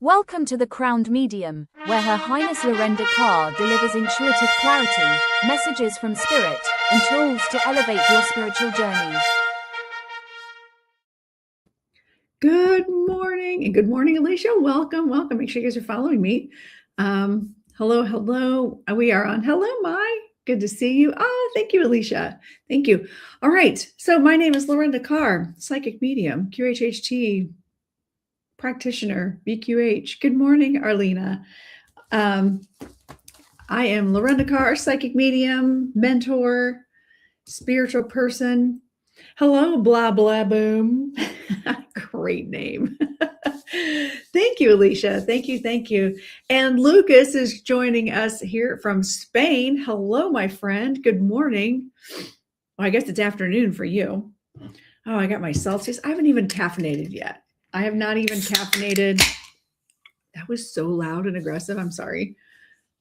Welcome to the Crowned Medium, where Her Highness Lorenda Carr delivers intuitive clarity, messages from Spirit, and tools to elevate your spiritual journey. Good morning, and good morning, Alicia. Welcome. Make sure you guys are following me. Hello. We are on. Hello, Mai. Good to see you. Oh, thank you, Alicia. Thank you. All right. So my name is Lorenda Carr, psychic medium, QHHT practitioner, BQH. Good morning, Arlena. I am Lorenda Carr, psychic medium, mentor, spiritual person. Hello, blah, blah, boom. Great name. Thank you, Alicia. Thank you. And Lucas is joining us here from Spain. Hello, my friend. Good morning. Well, I guess it's afternoon for you. Oh, I got my Celsius. I haven't even caffeinated yet. I have not even caffeinated. That was so loud and aggressive. I'm sorry.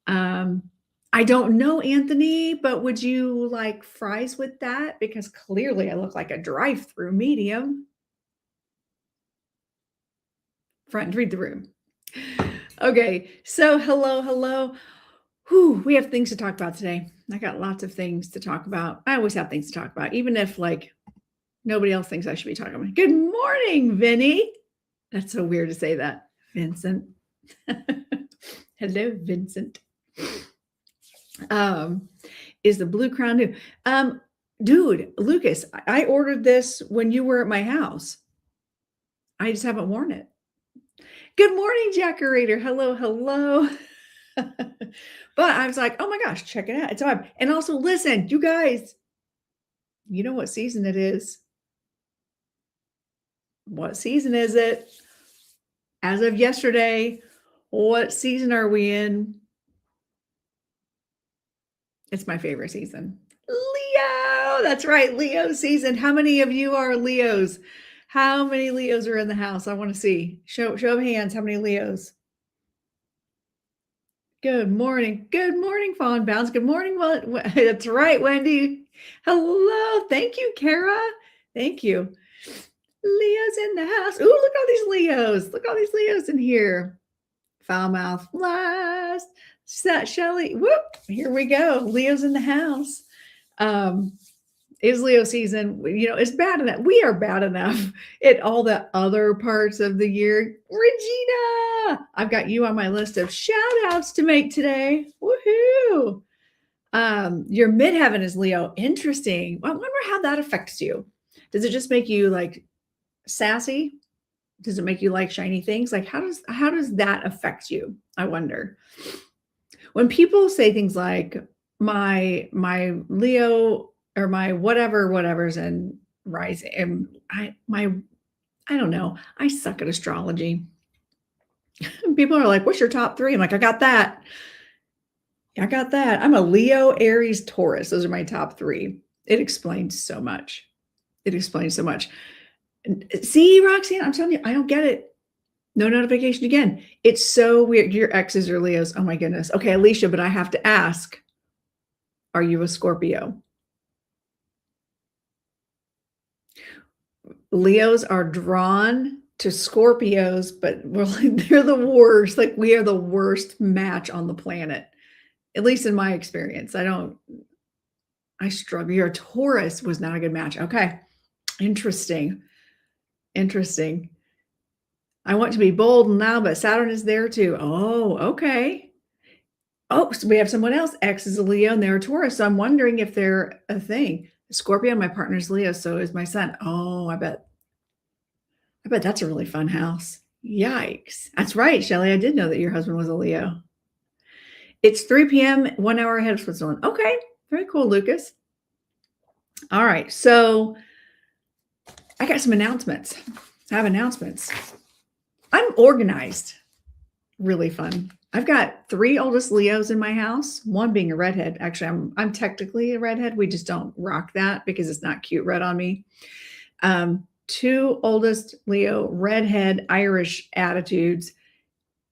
I don't know, Anthony, but would you like fries with that? Because clearly I look like a drive-through medium. Front, read the room. Okay, so hello. Whew, we have things to talk about today. I got lots of things to talk about. I always have things to talk about, even if like nobody else thinks I should be talking about. Good morning, Vinny. That's so weird to say that. Vincent. Hello, Vincent. Is the blue crown new? Dude, Lucas, I ordered this when you were at my house. I just haven't worn it. Good morning, Jackerator. Hello. But I was like, oh my gosh, check it out. It's on. And also, listen, you guys, you know what season it is. What season is it? As of yesterday, what season are we in? It's my favorite season. Leo. That's right. Leo season. How many of you are Leos? How many Leos are in the house? I want to see. Show of hands. How many Leos? Good morning. Fawn Bounce. Good morning. That's right, Wendy. Hello. Thank you, Kara. Thank you. Leo's in the house. Ooh, look at all these Leos. Look at all these Leos in here. Foul mouth last. Shelly. Whoop. Here we go. Leo's in the house. Is Leo season. You know, it's bad enough. We are bad enough at all the other parts of the year. Regina, I've got you on my list of shout outs to make today. Woohoo. Your midheaven is Leo. Interesting. I wonder how that affects you. Does it just make you like sassy? Does it make you like shiny things? Like how does that affect you? I wonder. When people say things like my Leo or my whatever's and rising, and I don't know. I suck at astrology. People are like, what's your top 3? I'm like, I got that. I'm a Leo, Aries, Taurus. Those are my top 3. It explains so much. See, Roxanne, I'm telling you, I don't get it. No notification again. It's so weird. Your exes are Leos. Oh my goodness. Okay, Alicia, but I have to ask, are you a Scorpio? Leos are drawn to Scorpios, but they're the worst. Like we are the worst match on the planet, at least in my experience. I struggle. Your Taurus was not a good match. Okay. Interesting. I want to be bold now, but Saturn is there too. Oh, okay. Oh, so we have someone else. X is a Leo and they're a Taurus. So I'm wondering if they're a thing. Scorpio, my partner's Leo, so is my son. Oh, I bet that's a really fun house. Yikes. That's right, Shelly. I did know that your husband was a Leo. It's 3 p.m., 1 hour ahead of Switzerland. Okay. Very cool, Lucas. All right. So I got some announcements. I have announcements. I'm organized. Really fun. I've got 3 oldest Leos in my house, one being a redhead. Actually, I'm technically a redhead. We just don't rock that because it's not cute red on me. 2 oldest Leo, redhead, Irish attitudes.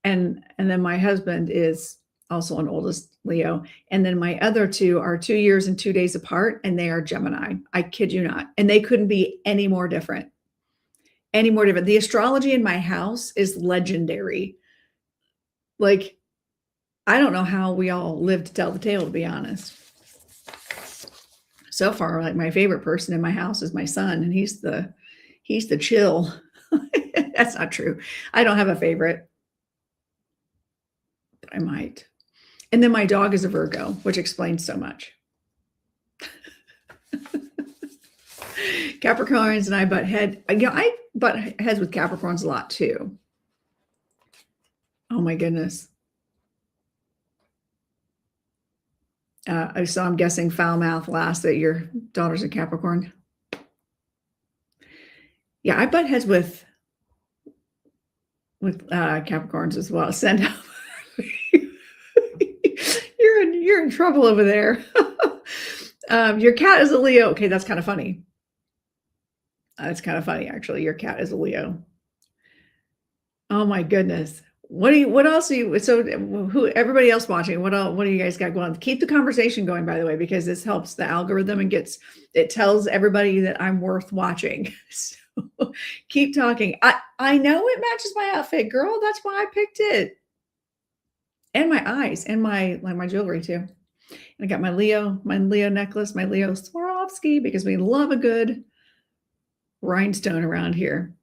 And then my husband is also an oldest Leo. And then my other 2 are 2 years and 2 days apart, and they are Gemini. I kid you not. And they couldn't be any more different. The astrology in my house is legendary. Like, I don't know how we all live to tell the tale, to be honest. So far, like my favorite person in my house is my son, and he's the chill. That's not true. I don't have a favorite, but I might. And then my dog is a Virgo, which explains so much. Capricorns and I butt head. I butt heads with Capricorns a lot too. Oh my goodness. So I'm guessing foul mouth last that your daughter's a Capricorn. Yeah, I butt heads with Capricorns as well. Send out. You're in trouble over there. Your cat is a Leo. Okay, that's kind of funny. That's kind of funny, actually. Your cat is a Leo. Oh my goodness. What else are you, so who, everybody else watching, what do you guys got going on? Keep the conversation going, by the way, because this helps the algorithm and it tells everybody that I'm worth watching. So keep talking. I know it matches my outfit, girl. That's why I picked it. And my eyes and my jewelry too. And I got my Leo necklace, my Leo Swarovski, because we love a good rhinestone around here.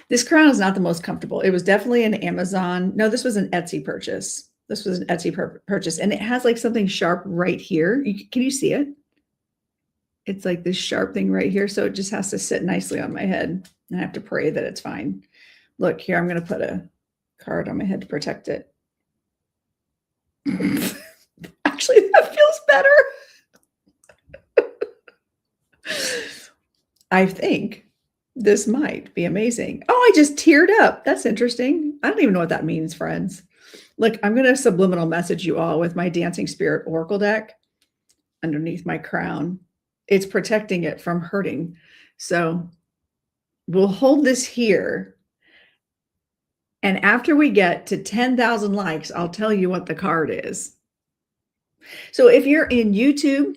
This crown is not the most comfortable. It was definitely an Amazon. No, this was an Etsy purchase. This was an Etsy purchase. And it has like something sharp right here. Can you see it? It's like this sharp thing right here. So it just has to sit nicely on my head. And I have to pray that it's fine. Look here, I'm going to put a card on my head to protect it. Actually, that feels better. I think this might be amazing. Oh, I just teared up. That's interesting. I don't even know what that means, friends. Look, I'm going to subliminal message you all with my Dancing Spirit Oracle deck underneath my crown. It's protecting it from hurting. So we'll hold this here. And after we get to 10,000 likes, I'll tell you what the card is. So if you're in YouTube,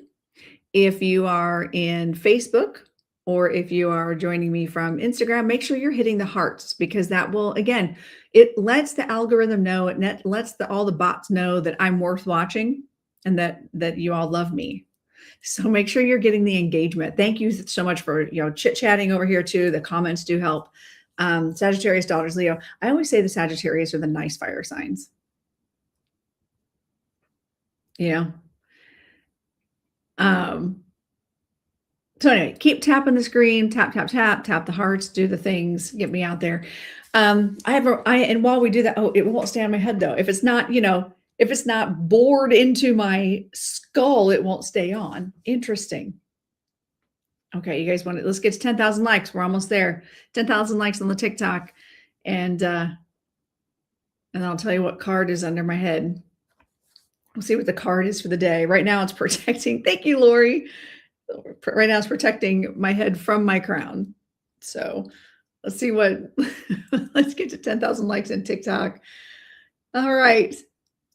if you are in Facebook, or if you are joining me from Instagram, make sure you're hitting the hearts, because that will, again, it lets the algorithm know, it lets all the bots know that I'm worth watching and that you all love me. So make sure you're getting the engagement. Thank you so much for, chit-chatting over here too. The comments do help. Sagittarius, daughters, Leo. I always say the Sagittarius are the nice fire signs. So anyway, keep tapping the screen, tap the hearts, do the things, get me out there. And while we do that, it won't stay on my head though. If it's not, if it's not bored into my skull, it won't stay on. Interesting. Okay, you guys let's get to 10,000 likes. We're almost there. 10,000 likes on the TikTok. And I'll tell you what card is under my head. We'll see what the card is for the day. Right now it's protecting. Thank you, Lori. Right now it's protecting my head from my crown. So let's see let's get to 10,000 likes on TikTok. All right.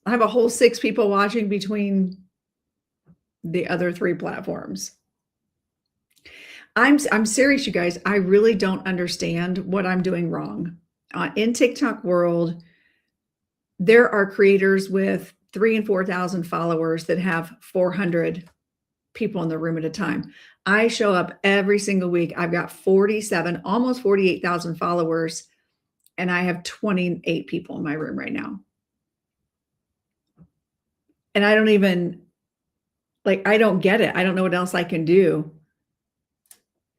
I have a whole 6 people watching between the other 3 platforms. I'm serious, you guys. I really don't understand what I'm doing wrong. In TikTok world, there are creators with 3,000 and 4,000 followers that have 400 people in the room at a time. I show up every single week. I've got 47, almost 48,000 followers, and I have 28 people in my room right now. And I don't even, I don't get it. I don't know what else I can do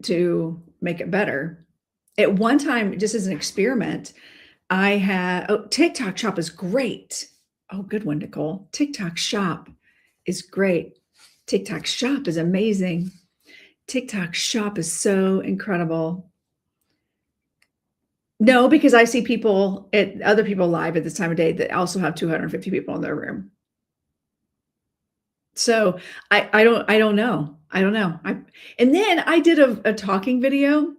to make it better. At one time, just as an experiment, I had, TikTok Shop is great. Oh, good one, Nicole. TikTok Shop is great. TikTok Shop is amazing. TikTok Shop is so incredible. No, because I see other people live at this time of day that also have 250 people in their room. So I don't know. And then I did a talking video.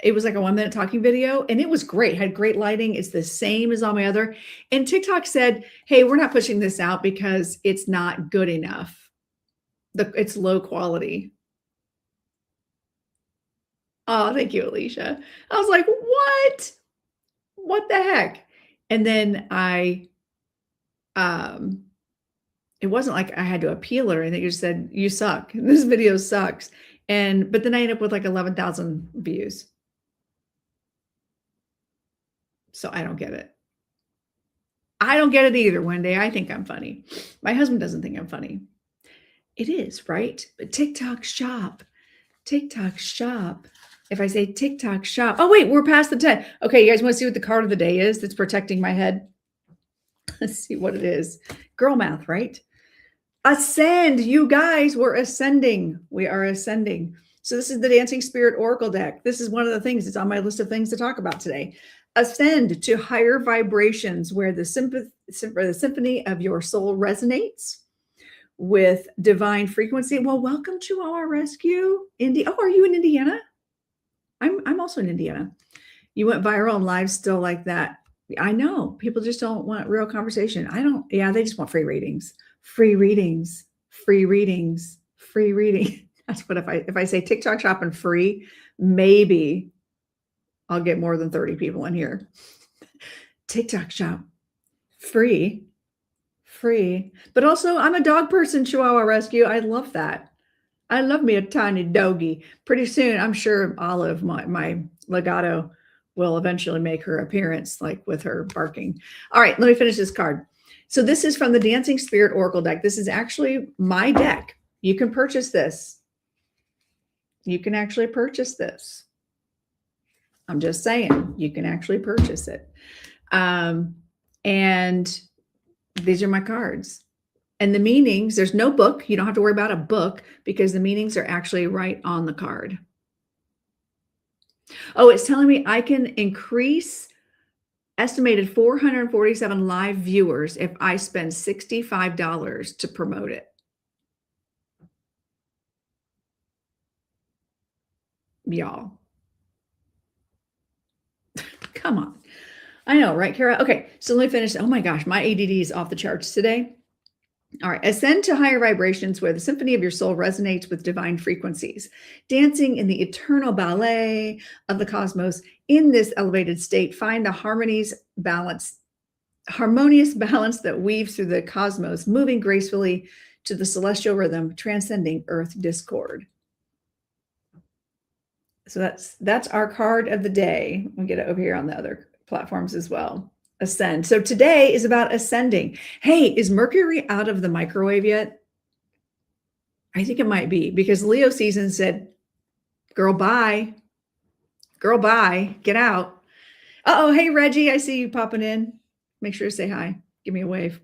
It was like a 1-minute talking video, and it was great. Had great lighting. It's the same as all my other. And TikTok said, hey, we're not pushing this out because it's not good enough. It's low quality. Oh, thank you, Alicia. I was like, what? What the heck? And then it wasn't like I had to appeal or anything. It just said, you suck. This video sucks. But then I ended up with like 11,000 views. So I don't get it. I don't get it either, Wendy. I think I'm funny. My husband doesn't think I'm funny. It is, right? But TikTok shop. TikTok shop. If I say TikTok shop. Oh, wait, we're past the 10. Okay, you guys want to see what the card of the day is that's protecting my head? Let's see what it is. Girl math, right? Ascend. You guys, we're ascending. We are ascending. So this is the Dancing Spirit Oracle deck. This is one of the things that's on my list of things to talk about today. Ascend to higher vibrations where the symphony of your soul resonates with divine frequency. Well, welcome to our rescue, Indy. Oh, are you in Indiana? I'm also in Indiana. You went viral and live still like that. I know people just don't want real conversation. Yeah, they just want free readings, free readings, free readings, free reading. That's what if I say TikTok shop and free, maybe I'll get more than 30 people in here. TikTok shop, free. But also I'm a dog person, Chihuahua Rescue. I love that. I love me a tiny doggy. Pretty soon, I'm sure Olive, my legato, will eventually make her appearance, like with her barking. All right, let me finish this card. So this is from the Dancing Spirit Oracle deck. This is actually my deck. You can purchase this. You can actually purchase this. I'm just saying, you can actually purchase it. And these are my cards. And the meanings, there's no book. You don't have to worry about a book because the meanings are actually right on the card. Oh, it's telling me I can increase estimated 447 live viewers if I spend $65 to promote it. Y'all. Come on. I know, right, Kara? Okay, so let me finish. Oh my gosh, my ADD is off the charts today. All right, ascend to higher vibrations where the symphony of your soul resonates with divine frequencies. Dancing in the eternal ballet of the cosmos in this elevated state, find the harmonious balance that weaves through the cosmos, moving gracefully to the celestial rhythm, transcending earth discord. So that's our card of the day. We'll get it over here on the other platforms as well. Ascend. So today is about ascending. Hey, is Mercury out of the microwave yet? I think it might be because Leo season said, girl, bye. Girl, bye. Get out. Uh-oh, hey, Reggie, I see you popping in. Make sure to say hi. Give me a wave.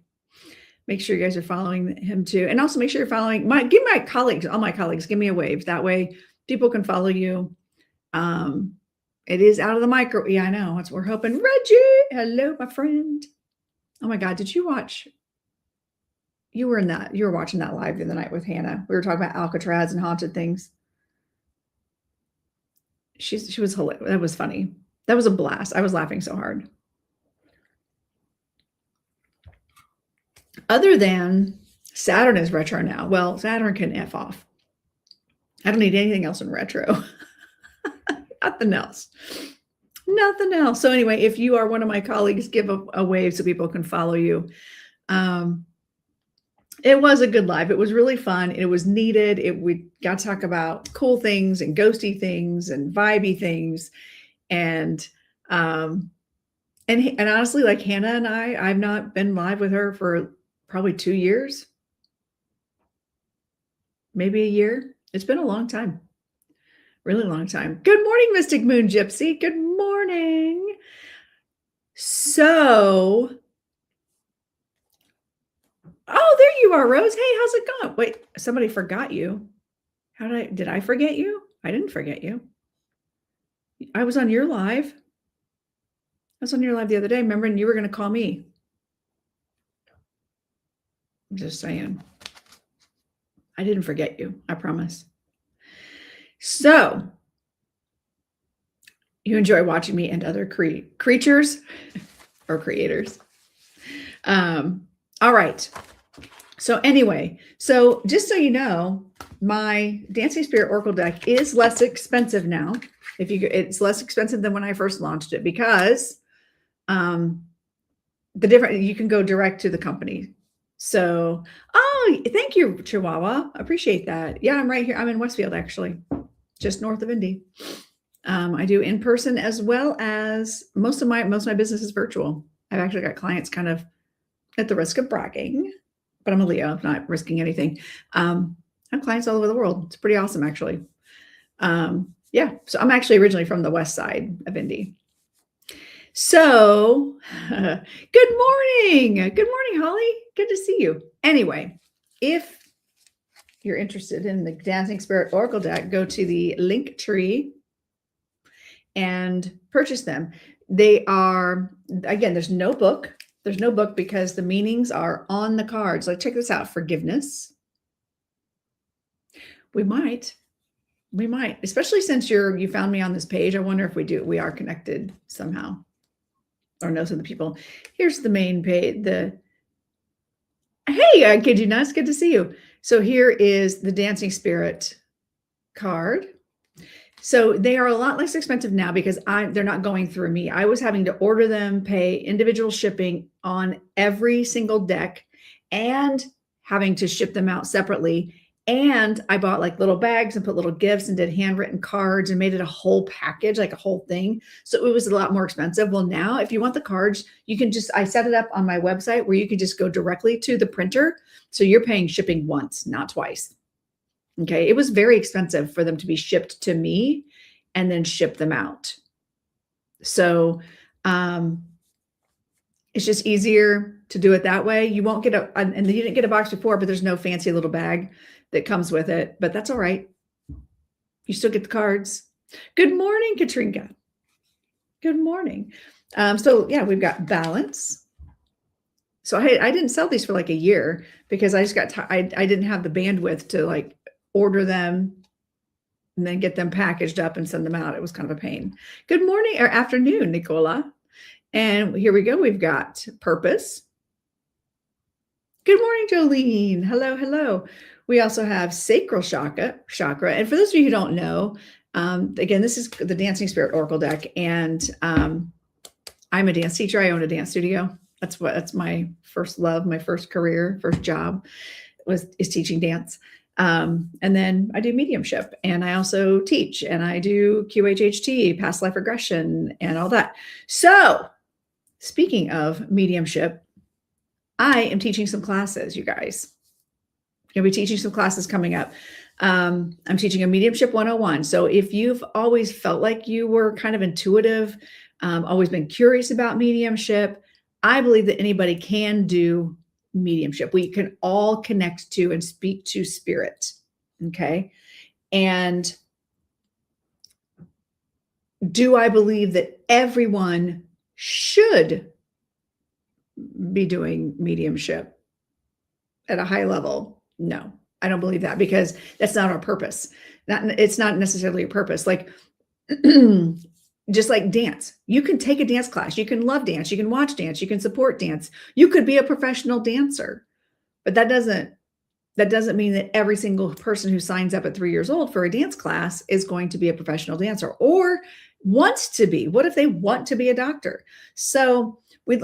Make sure you guys are following him too. And also make sure you're following give my colleagues, all my colleagues, give me a wave. That way people can follow you. It is out of the micro. Yeah, I know. That's what we're hoping. Reggie, hello, my friend. Oh my God, did you watch? You were watching that live the other night with Hannah. We were talking about Alcatraz and haunted things. She was hilarious. That was funny. That was a blast. I was laughing so hard. Other than Saturn is retro now. Well, Saturn can F off. I don't need anything else in retro. Nothing else. Nothing else. So anyway, if you are one of my colleagues, give a wave so people can follow you. It was a good live. It was really fun. It was needed. We got to talk about cool things and ghosty things and vibey things. And honestly, like Hannah and I've not been live with her for probably 2 years, maybe a year. It's been a long time. Really long time. Good morning, Mystic Moon Gypsy. Good morning. So, oh, there you are, Rose. Hey, how's it going? Wait, somebody forgot you. Did I forget you? I didn't forget you. I was on your live. I was on your live the other day. Remember, and you were going to call me. I'm just saying. I didn't forget you. I promise. So, you enjoy watching me and other creatures or creators. All right. So anyway, so just so you know, my Dancing Spirit Oracle deck is less expensive now. It's less expensive than when I first launched it because the different, you can go direct to the company. So, oh, thank you, Chihuahua. I appreciate that. Yeah, I'm right here. I'm in Westfield, actually, just north of Indy. I do in person as well as most of my business is virtual. I've actually got clients kind of at the risk of bragging, but I'm a Leo, not risking anything. I have clients all over the world. It's pretty awesome, actually. Yeah, so I'm actually originally from the west side of Indy. So, good morning. Good morning, Holly. Good to see you. Anyway, if you're interested in the Dancing Spirit Oracle deck, go to the link tree and purchase them. They are, again, there's no book. There's no book because the meanings are on the cards. Like, check this out. Forgiveness. We might, especially since you found me on this page. I wonder if we are connected somehow, or know some of the people. Here's the main page. Hey, Kid You Nuts, good to see you. So here is the Dancing Spirit card. So they are a lot less expensive now because they're not going through me. I was having to order them, pay individual shipping on every single deck, and having to ship them out separately. And I bought like little bags and put little gifts and did handwritten cards and made it a whole package, like a whole thing. So it was a lot more expensive. Well, now if you want the cards, you can I set it up on my website where you can just go directly to the printer. So you're paying shipping once, not twice. Okay. It was very expensive for them to be shipped to me and then ship them out. So, it's just easier to do it that way. You won't get and you didn't get a box before, but there's no fancy little bag that comes with it, but that's all right. You still get the cards. Good morning, Katrinka. Good morning. So yeah, we've got balance. So I didn't sell these for like a year because I just I didn't have the bandwidth to like order them and then get them packaged up and send them out. It was kind of a pain. Good morning or afternoon, Nicola. And here we go. We've got purpose. Good morning, Jolene. Hello, hello. We also have sacral chakra. And for those of you who don't know, again, this is the Dancing Spirit Oracle deck. And I'm a dance teacher. I own a dance studio. That's my first love, my first career, first job is teaching dance. And then I do mediumship, and I also teach, and I do QHHT, past life regression, and all that. So speaking of mediumship, I am teaching some classes, you guys. I'm going to be teaching some classes coming up. I'm teaching a Mediumship 101. So if you've always felt like you were kind of intuitive, always been curious about mediumship, I believe that anybody can do mediumship. We can all connect to and speak to spirit. Okay. And do I believe that everyone should be doing mediumship at a high level? No, I don't believe that, because that's not our purpose. It's not necessarily a purpose. Like, just like dance, you can take a dance class, you can love dance, you can watch dance, you can support dance. You could be a professional dancer, but that doesn't mean that every single person who signs up at 3 years old for a dance class is going to be a professional dancer or wants to be. What if they want to be a doctor? So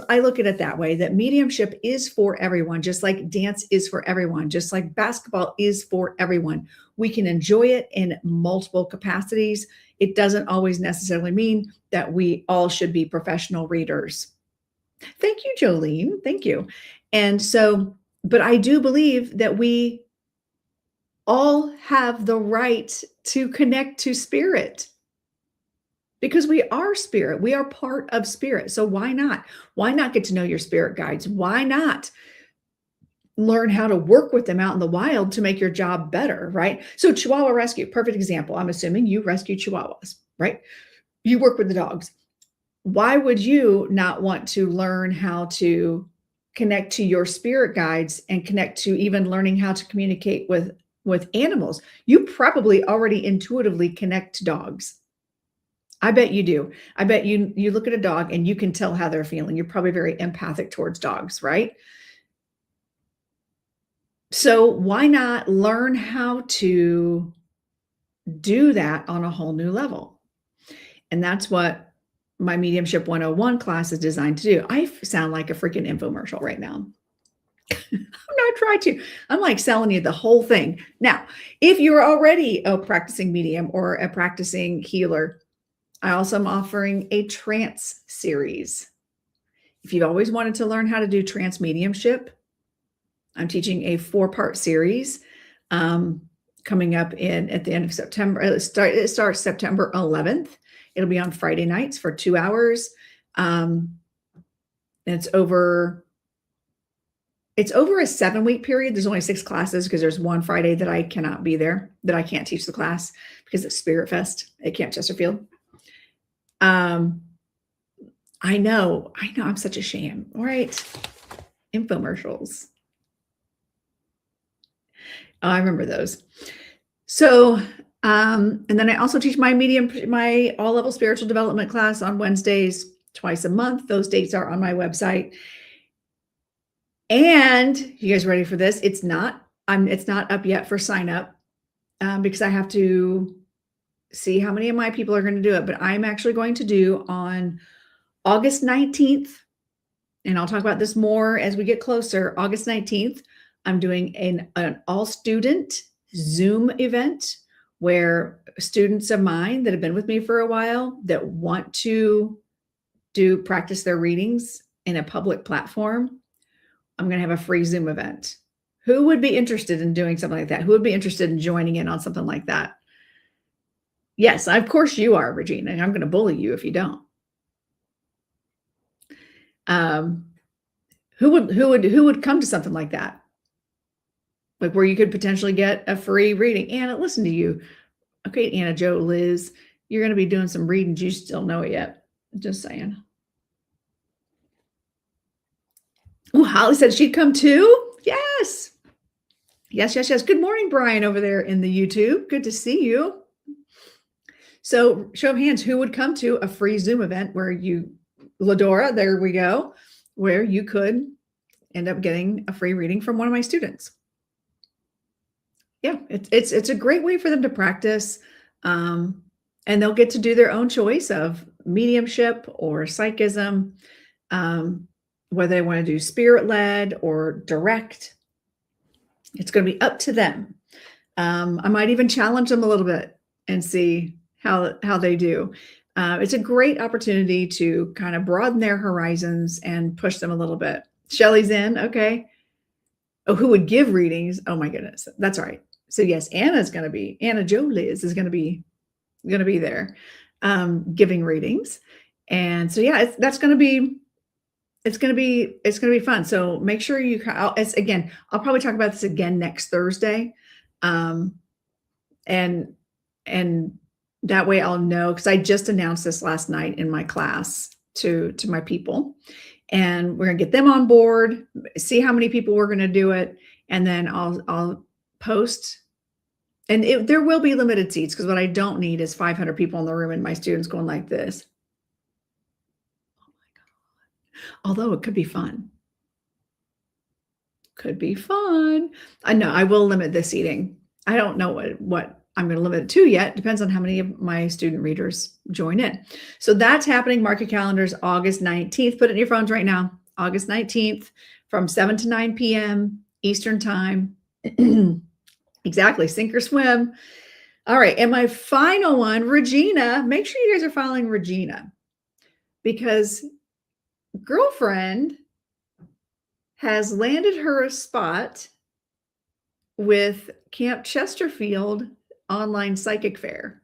I look at it that way, that mediumship is for everyone, just like dance is for everyone, just like basketball is for everyone. We can enjoy it in multiple capacities. It doesn't always necessarily mean that we all should be professional readers. Thank you, Jolene. Thank you. And so, but I do believe that we all have the right to connect to spirit, because we are spirit. We are part of spirit. So why not? Why not get to know your spirit guides? Why not learn how to work with them out in the wild to make your job better, right? So Chihuahua rescue, perfect example. I'm assuming you rescue Chihuahuas, right? You work with the dogs. Why would you not want to learn how to connect to your spirit guides and connect to even learning how to communicate with animals? You probably already intuitively connect to dogs. I bet you do. I bet you look at a dog and you can tell how they're feeling. You're probably very empathic towards dogs, right? So why not learn how to do that on a whole new level? And that's what my Mediumship 101 class is designed to do. I sound like a freaking infomercial right now. I'm not trying to. I'm like selling you the whole thing. Now, if you're already a practicing medium or a practicing healer, I also am offering a trance series. If you've always wanted to learn how to do trance mediumship, I'm teaching a 4-part series coming up at the end of September. It starts September 11th. It'll be on Friday nights for 2 hours. It's over a 7-week period. There's only 6 classes because there's one Friday that I cannot be there, that I can't teach the class because it's Spirit Fest at Camp Chesterfield. I know, I'm such a sham. All right. Infomercials. Oh, I remember those. So, and then I also teach my all-level spiritual development class on Wednesdays, twice a month. Those dates are on my website. And you guys ready for this? It's not up yet for sign up because I have to see how many of my people are going to do it. But I'm actually going to do on August 19th, and I'll talk about this more as we get closer. August 19th, I'm doing an all-student Zoom event where students of mine that have been with me for a while that want to practice their readings in a public platform, I'm going to have a free Zoom event. Who would be interested in doing something like that? Who would be interested in joining in on something like that? Yes, of course you are, Regina, and I'm going to bully you if you don't. Who would come to something like that? Like where you could potentially get a free reading. Anna, listen to you. Okay, Anna, Joe, Liz, you're going to be doing some readings. You still know it yet. Just saying. Oh, Holly said she'd come too. Yes. Yes. Good morning, Brian, over there in the YouTube. Good to see you. So show of hands, who would come to a free Zoom event where Ladora, there we go, where you could end up getting a free reading from one of my students. Yeah, it's a great way for them to practice, and they'll get to do their own choice of mediumship or psychism, whether they want to do spirit-led or direct. It's going to be up to them. I might even challenge them a little bit and see how they do. It's a great opportunity to kind of broaden their horizons and push them a little bit. Shelly's in. Okay. Oh, who would give readings? Oh my goodness. That's all right. So yes, Anna Jo Liz is going to be there, giving readings. And so, yeah, it's going to be fun. So make sure I'll probably talk about this again next Thursday. And that way I'll know, because I just announced this last night in my class to my people, and we're gonna get them on board, see how many people we're gonna do it, and then I'll post. And there will be limited seats, because what I don't need is 500 people in the room and my students going like this. Oh my God. Although it could be fun. Could be fun. I know I will limit the seating. I don't know what I'm going to limit it to yet. Depends on how many of my student readers join in. So that's happening. Mark your calendars, August 19th. Put it in your phones right now. August 19th from 7 to 9 p.m. Eastern time. Exactly. Sink or swim. All right. And my final one, Regina, make sure you guys are following Regina, because girlfriend has landed her a spot with Camp Chesterfield online psychic fair.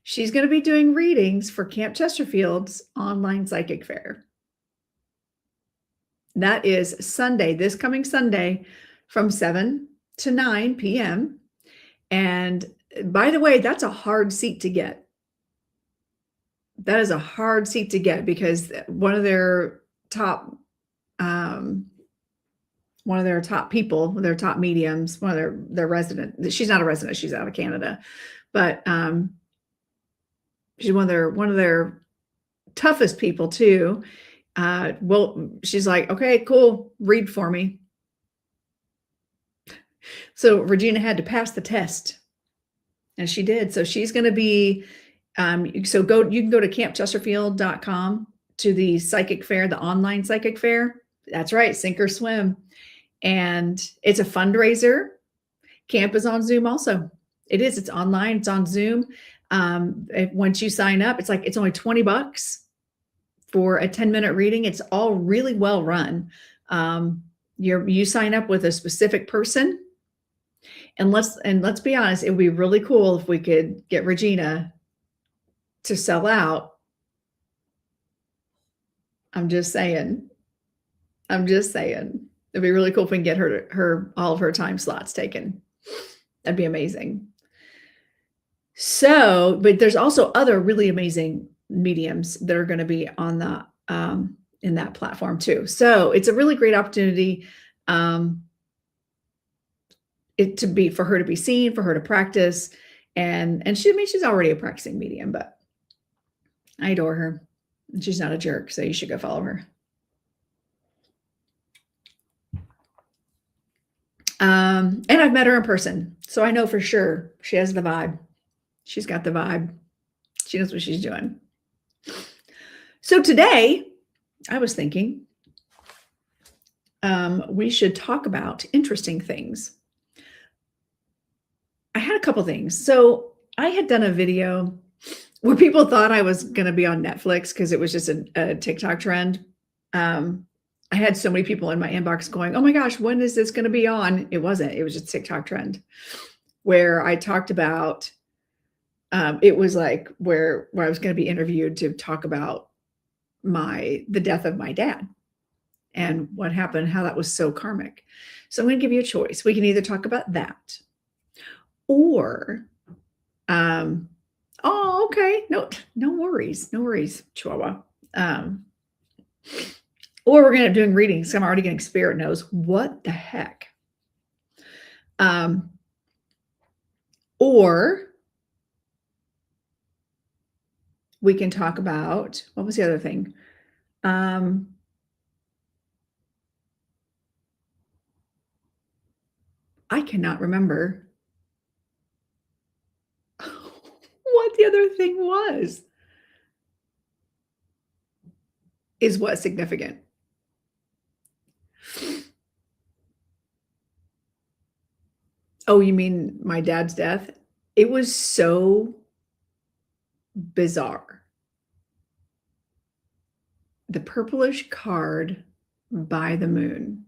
She's going to be doing readings for Camp Chesterfield's online psychic fair. That is Sunday, this coming Sunday, from 7 to 9 p.m. And by the way, that's a hard seat to get. That is a hard seat to get, because one of their top people, their top mediums, one of their resident, she's not a resident, she's out of Canada, but she's one of their toughest people too. Well, she's like, okay, cool, read for me. So Regina had to pass the test, and she did. So she's going to be So you can go to campchesterfield.com to the psychic fair, the online psychic fair. That's right, sink or swim. And it's a fundraiser. Camp is on Zoom also. It is. It's online. It's on Zoom. Once you sign up, it's only $20 for a 10-minute reading. It's all really well run. You sign up with a specific person, and let's be honest, it would be really cool if we could get Regina to sell out. I'm just saying. It'd be really cool if we can get her all of her time slots taken. That'd be amazing. So, but there's also other really amazing mediums that are going to be on the in that platform too. So it's a really great opportunity for her to be seen, for her to practice, and she's already a practicing medium, but I adore her. And she's not a jerk, so you should go follow her. And I've met her in person, so I know for sure she has the vibe. She's got the vibe. She knows what she's doing. So today, I was thinking we should talk about interesting things. I had a couple things. So I had done a video where people thought I was going to be on Netflix because it was just a TikTok trend. I had so many people in my inbox going, "Oh my gosh, when is this going to be on?" It wasn't. It was just a TikTok trend where I talked about, it was like where I was going to be interviewed to talk about the death of my dad and what happened, how that was so karmic. So I'm going to give you a choice. We can either talk about that or, oh, okay. No worries, Chihuahua. Or we're going to be doing readings. I'm already getting spirit knows what the heck. Or we can talk about, what was the other thing? I cannot remember what the other thing was. Is what significant? Oh, you mean my dad's death? It was so bizarre. The purplish card by the moon.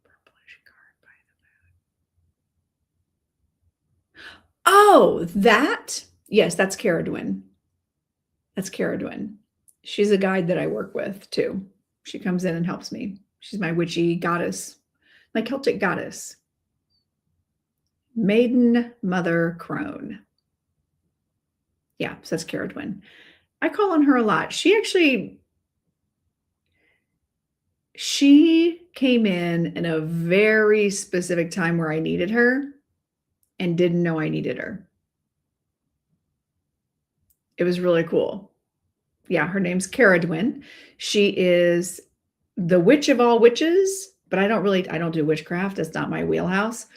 Purplish card by the moon. Oh, that? Yes, that's Cara Dwin. That's Cara Dwin. She's a guide that I work with too. She comes in and helps me. She's my witchy goddess, my Celtic goddess. Maiden Mother Crone. Yeah, so that's Cara Dwin. I call on her a lot. She came in a very specific time where I needed her and didn't know I needed her. It was really cool. Yeah, her name's Cara Dwin. She is the witch of all witches, but I don't do witchcraft. That's not my wheelhouse,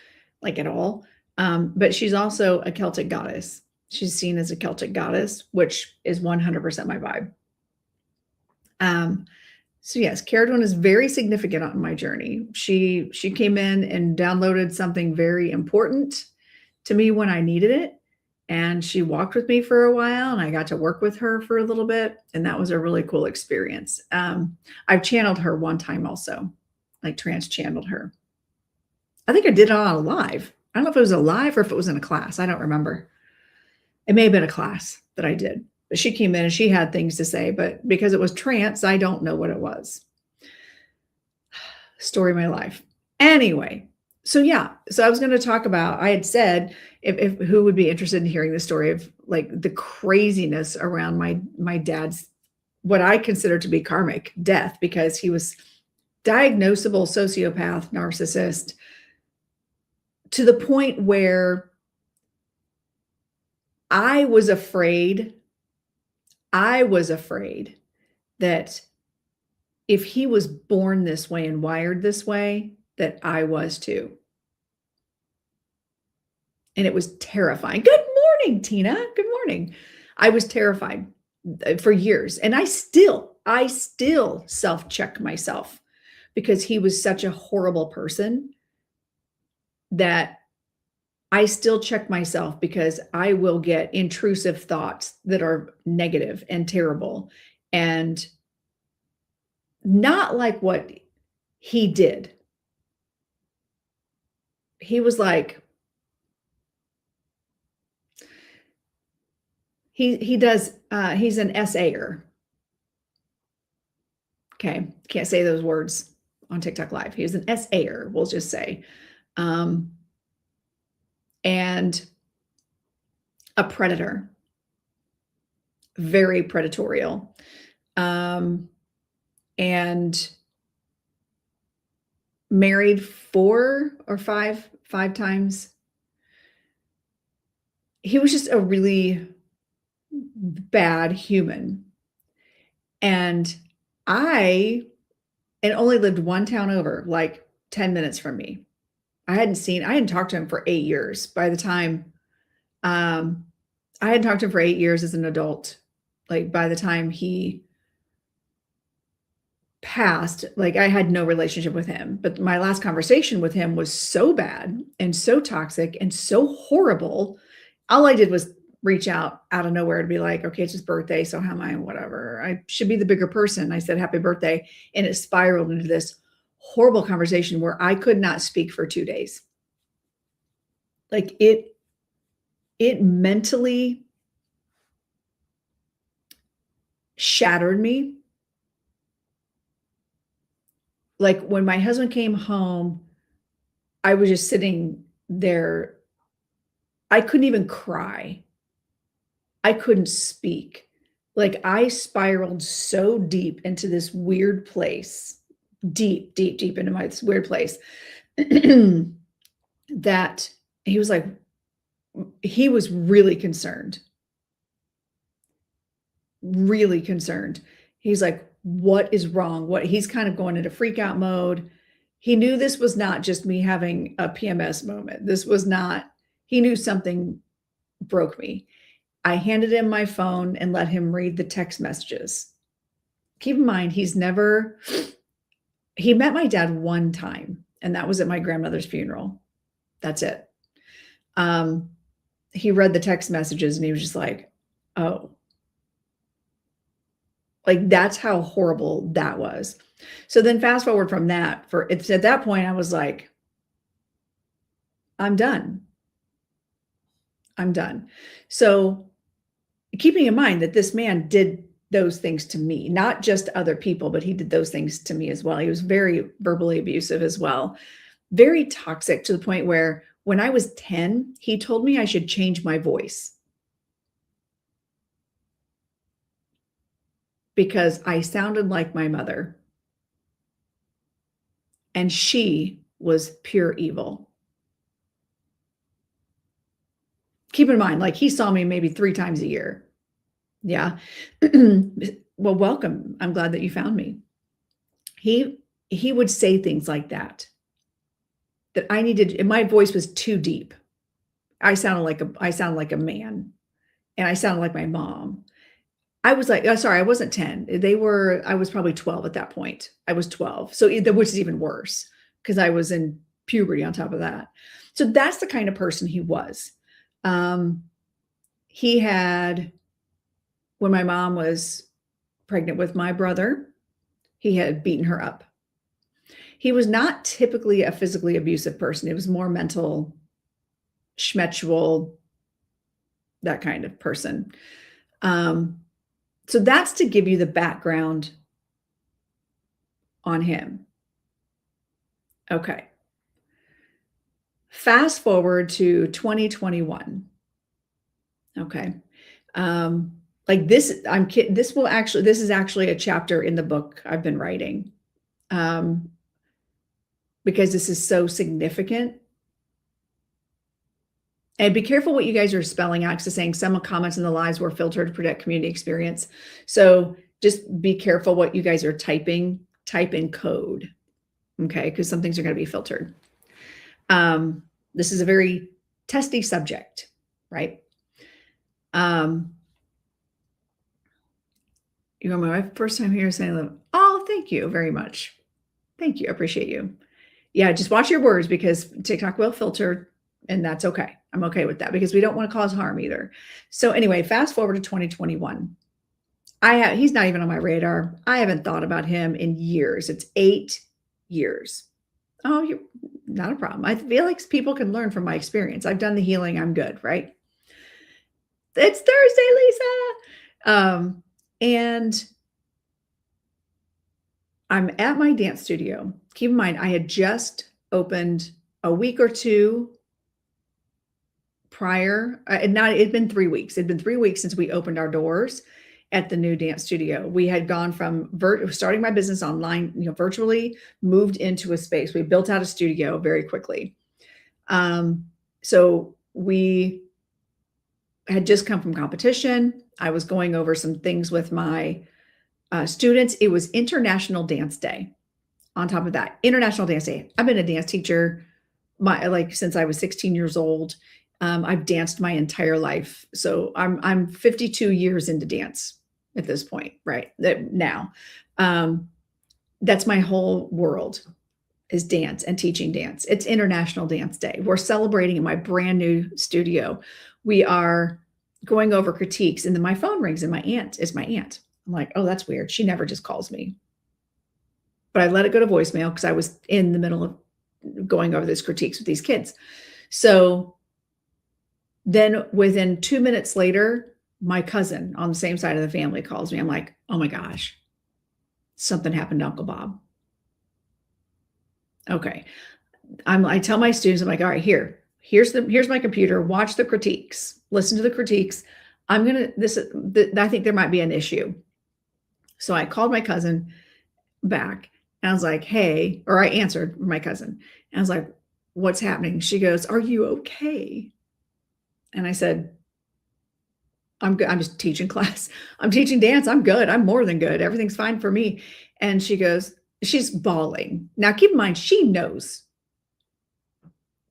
like at all. But she's also a Celtic goddess. She's seen as a Celtic goddess, which is 100% my vibe. So yes, Cara Dwin is very significant on my journey. She came in and downloaded something very important to me when I needed it. And she walked with me for a while, and I got to work with her for a little bit. And that was a really cool experience. I've channeled her one time also, like trans-channeled her. I think I did it on a live. I don't know if it was a live or if it was in a class. I don't remember. It may have been a class that I did. But she came in and she had things to say. But because it was trance, I don't know what it was. Story of my life. Anyway. So yeah, so I was going to talk about, I had said, if who would be interested in hearing the story of like the craziness around my dad's, what I consider to be karmic death, because he was diagnosable sociopath, narcissist, to the point where I was afraid that if he was born this way and wired this way, that I was too. And it was terrifying. Good morning, Tina. Good morning. I was terrified for years, and I still self-check myself because he was such a horrible person that I still check myself because I will get intrusive thoughts that are negative and terrible and not like what he did. He was like, he does, he's an SAer. Okay. Can't say those words on TikTok Live. He was an SAer, we'll just say. And a predator, very predatorial. And married 4 or 5 times. He was just a really bad human. And I only lived one town over, like 10 minutes from me. I hadn't talked to him for 8 years. By the time, I hadn't talked to him for 8 years as an adult. Like by the time he passed, like I had no relationship with him, but my last conversation with him was so bad and so toxic and so horrible. All I did was reach out of nowhere to be like, okay, it's his birthday. So how am I? Whatever. I should be the bigger person. I said, happy birthday. And it spiraled into this horrible conversation where I could not speak for 2 days. Like it mentally shattered me. Like when my husband came home, I was just sitting there. I couldn't even cry. I couldn't speak. Like I spiraled so deep into this weird place, deep into this weird place that he was like, he was really concerned. Really concerned. He's like, what is wrong? He's kind of going into freak out mode. He knew this was not just me having a PMS moment. He knew something broke me. I handed him my phone and let him read the text messages. Keep in mind, he met my dad one time, and that was at my grandmother's funeral. That's it. He read the text messages and he was just like, oh, like that's how horrible that was. So then fast forward from that, at that point, I was like, I'm done. So keeping in mind that this man did those things to me, not just other people, but he did those things to me as well. He was very verbally abusive as well, very toxic to the point where when I was 10, he told me I should change my voice because I sounded like my mother and she was pure evil. Keep in mind, like he saw me maybe 3 times a year. Yeah. Well, welcome. I'm glad that you found me. He would say things like that I needed, and my voice was too deep. I sounded like a man, and I sounded like my mom. I was like, oh, sorry, I wasn't 10. I was probably 12 at that point. I was 12. So which is even worse because I was in puberty on top of that. So that's the kind of person he was. He had, when my mom was pregnant with my brother, he had beaten her up. He was not typically a physically abusive person. It was more mental, schmectual, that kind of person. So that's to give you the background on him. Okay. Fast forward to 2021. Okay. Like this, I'm kidding. This is actually a chapter in the book I've been writing. Because this is so significant. And be careful what you guys are spelling out, because saying some comments in the lives were filtered to protect community experience. So just be careful what you guys are typing. Type in code, okay? Because some things are going to be filtered. This is a very testy subject, right? Um, you're my first time here saying, oh, thank you very much. Thank you. I appreciate you. Yeah, just watch your words because TikTok will filter, and that's okay. I'm okay with that because we don't want to cause harm either. So anyway, fast forward to 2021. He's not even on my radar. I haven't thought about him in years. It's 8 years. Oh, you're not a problem. I feel like people can learn from my experience. I've done the healing. I'm good, right? It's Thursday, Lisa. And I'm at my dance studio. Keep in mind, I had just opened a week or two prior. It'd been 3 weeks. It'd been 3 weeks since we opened our doors at the new dance studio. We had gone from starting my business online, virtually, moved into a space. We built out a studio very quickly. So we had just come from competition. I was going over some things with my students. It was International Dance Day. On top of that, International Dance Day. I've been a dance teacher since I was 16 years old. I've danced my entire life. So I'm 52 years into dance at this point, right now. That's my whole world is dance and teaching dance. It's International Dance Day. We're celebrating in my brand new studio. We are going over critiques, and then my phone rings, and my aunt is my aunt. I'm like, oh, that's weird. She never just calls me. But I let it go to voicemail because I was in the middle of going over these critiques with these kids. So then within 2 minutes later, my cousin on the same side of the family calls me. I'm like, oh my gosh, something happened to Uncle Bob. Okay. I tell my students, I'm like, all right, here's my computer. Watch the critiques, listen to the critiques. I think there might be an issue. So I called my cousin back and I was like, hey, or I answered my cousin. And I was like, what's happening? She goes, are you okay? And I said, I'm good. I'm just teaching class. I'm teaching dance. I'm good. I'm more than good. Everything's fine for me. And she goes, she's bawling. Now, keep in mind, she knows.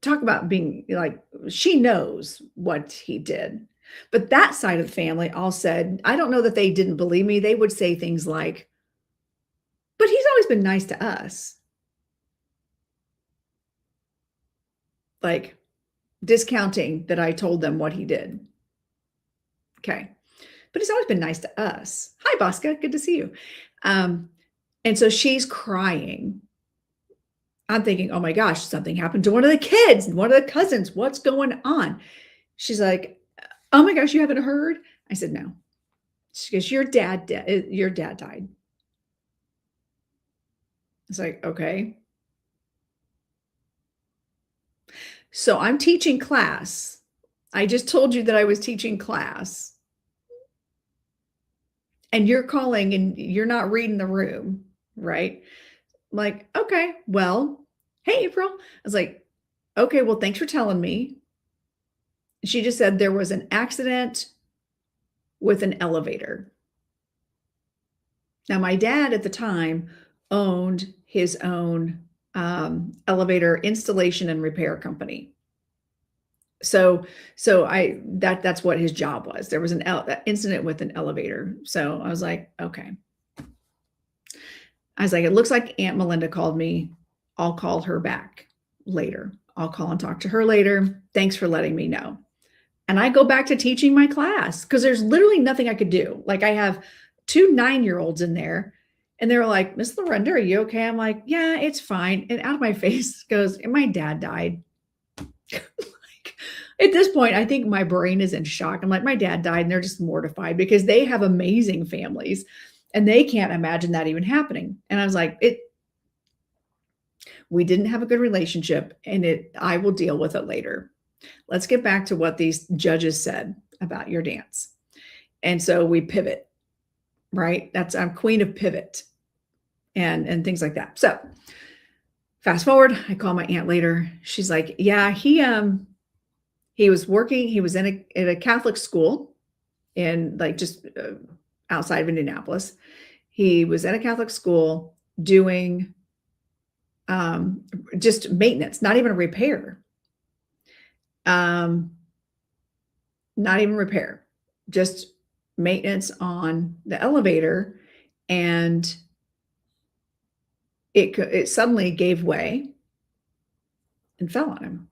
Talk about being like, she knows what he did. But that side of the family all said, I don't know that they didn't believe me. They would say things like, but he's always been nice to us. Like discounting that I told them what he did. Okay. But he's always been nice to us. Hi, Bosca. Good to see you. And so she's crying. I'm thinking, oh my gosh, something happened to one of the kids, one of the cousins. What's going on? She's like, oh my gosh, you haven't heard? I said, no. She goes, your dad died. It's like, okay. So I'm teaching class. I just told you that I was teaching class. And you're calling and you're not reading the room, right? I'm like, okay, well, hey, April. I was like, okay, well, thanks for telling me. She just said there was an accident with an elevator. Now, my dad at the time owned his own elevator installation and repair company. So that's what his job was. There was an incident with an elevator. So I was like, okay. I was like, it looks like Aunt Melinda called me. I'll call her back later. I'll call and talk to her later. Thanks for letting me know. And I go back to teaching my class because there's literally nothing I could do. Like I have 2 9-year-olds in there and they're like, Miss Lorenda, are you okay? I'm like, yeah, it's fine. And out of my face goes, and my dad died. Like, at this point, I think my brain is in shock. I'm like, my dad died, and they're just mortified because they have amazing families and they can't imagine that even happening. And I was like, we didn't have a good relationship and I will deal with it later. Let's get back to what these judges said about your dance. And so we pivot, right? I'm queen of pivot and things like that. So fast forward, I call my aunt later. She's like, yeah, he was working. He was in a Catholic school in like just outside of Indianapolis. He was at a Catholic school doing just maintenance, not even a repair. Not even repair. just maintenance on the elevator, and it suddenly gave way and fell on him.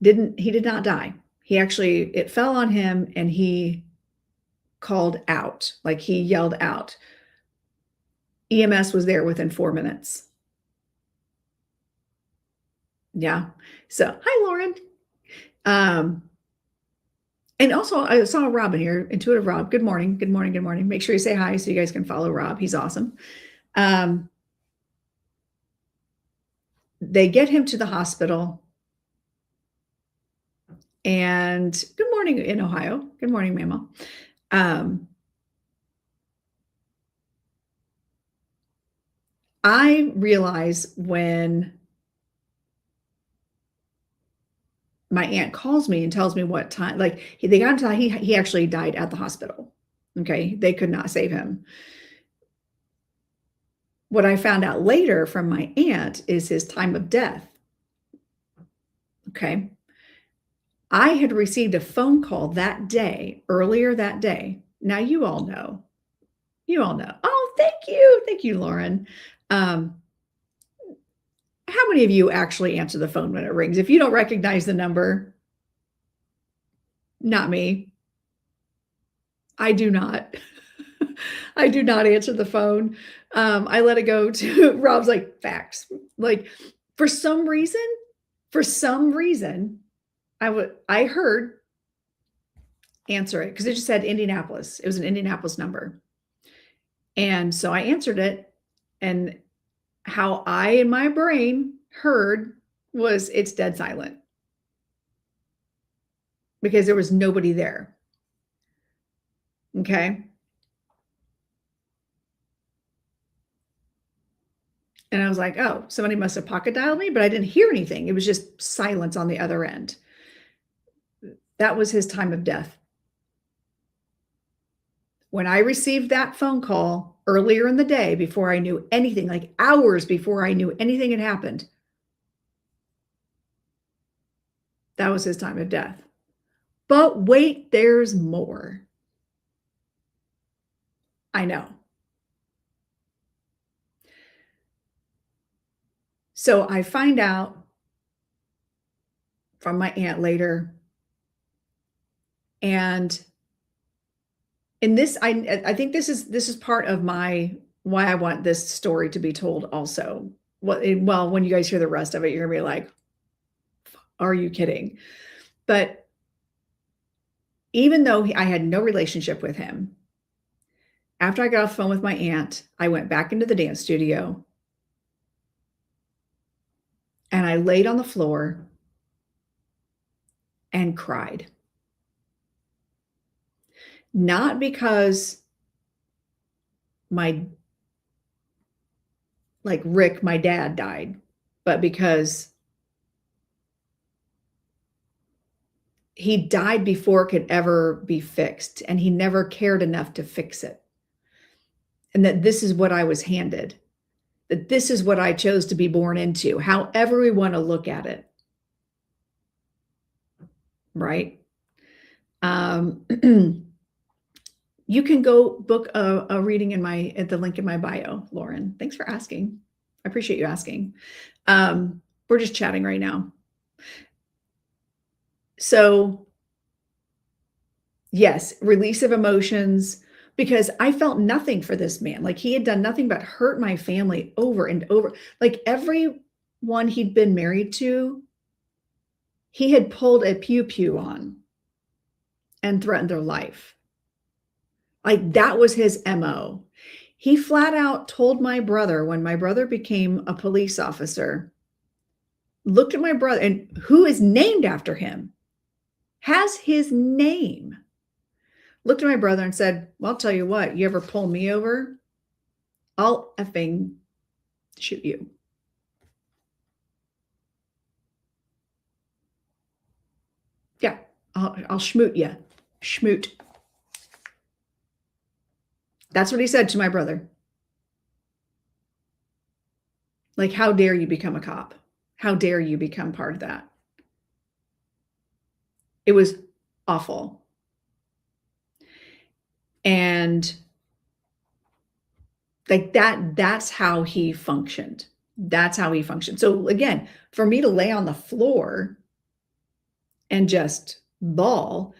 He did not die. It fell on him and he called out, like he yelled out. EMS was there within 4 minutes. Yeah. So, hi, Lauren. And also I saw Rob in here, Intuitive Rob. Good morning. Good morning. Good morning. Make sure you say hi so you guys can follow Rob. He's awesome. They get him to the hospital. And good morning in Ohio. Good morning, Mama. I realize when my aunt calls me and tells me what time, like they got to, he actually died at the hospital. Okay. They could not save him. What I found out later from my aunt is his time of death. Okay. I had received a phone call that day, earlier that day. Now you all know. Oh, thank you. Thank you, Lauren. How many of you actually answer the phone when it rings? If you don't recognize the number, not me. I do not. I do not answer the phone. I let it go to Rob's like facts. Like for some reason, I heard answer it because it just said Indianapolis. It was an Indianapolis number. And so I answered it, and how I in my brain heard was it's dead silent because there was nobody there. Okay. And I was like, oh, somebody must have pocket dialed me, but I didn't hear anything. It was just silence on the other end. That was his time of death. When I received that phone call earlier in the day, before I knew anything, like hours before I knew anything had happened, that was his time of death. But wait, there's more. I know. So I find out from my aunt later, and in this, I think this is part of why I want this story to be told also. Well, when you guys hear the rest of it, you're gonna be like, are you kidding? But even though I had no relationship with him, after I got off the phone with my aunt, I went back into the dance studio and I laid on the floor and cried. Not because Rick, my dad, died, but because he died before it could ever be fixed, and he never cared enough to fix it. And that this is what I was handed, that this is what I chose to be born into, however we want to look at it. Right? You can go book a reading at the link in my bio, Lauren. Thanks for asking. I appreciate you asking. We're just chatting right now. So yes, release of emotions, because I felt nothing for this man. Like he had done nothing but hurt my family over and over. Like everyone he'd been married to, he had pulled a pew-pew on and threatened their life. Like that was his MO. He flat out told my brother, when my brother became a police officer, looked at my brother, and who is named after him, has his name, looked at my brother and said, well, I'll tell you what, you ever pull me over, I'll effing shoot you. Yeah, I'll schmoot you. Schmoot. That's what he said to my brother. Like, how dare you become a cop? How dare you become part of that? It was awful. And like that's how he functioned. That's how he functioned. So again, for me to lay on the floor and just bawl,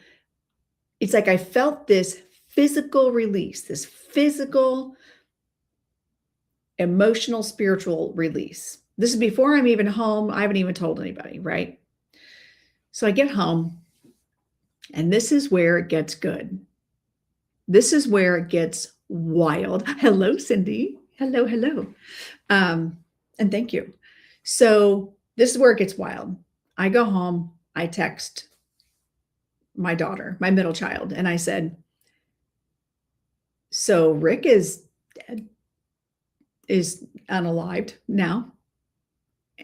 it's like I felt this physical release, this physical, emotional, spiritual release. This is before I'm even home. I haven't even told anybody, right? So I get home, and this is where it gets good. This is where it gets wild. Hello, Cindy. Hello, hello. And thank you. So this is where it gets wild. I go home, I text my daughter, my middle child, and I said, so Rick is dead, is unalived now.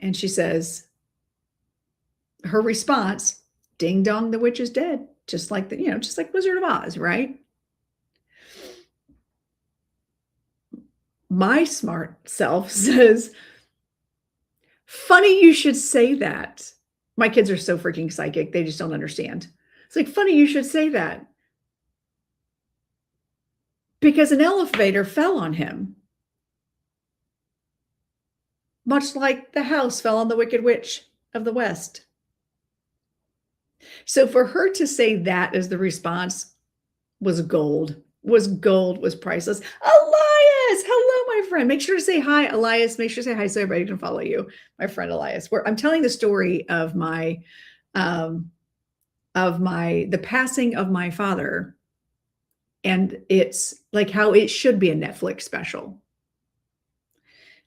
And she says, her response, ding dong, the witch is dead. Just like just like Wizard of Oz, right? My smart self says, funny you should say that. My kids are so freaking psychic. They just don't understand. It's like, funny you should say that. Because an elevator fell on him. Much like the house fell on the Wicked Witch of the West. So for her to say that as the response was gold, was priceless. Elias, hello, my friend. Make sure to say hi, Elias. Make sure to say hi so everybody can follow you, my friend Elias. Where I'm telling the story of the passing of my father, and it's like how it should be a Netflix special.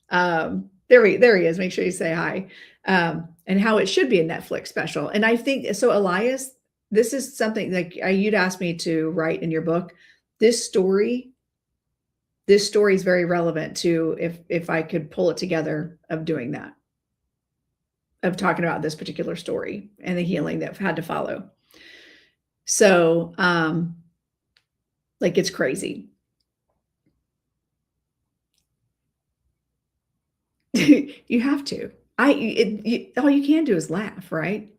There he is. Make sure you say hi. And how it should be a Netflix special. And I think so, Elias, this is something like you'd asked me to write in your book. This story is very relevant to if I could pull it together of doing that, of talking about this particular story and the healing that had to follow. So, like it's crazy. You have to. All you can do is laugh, right?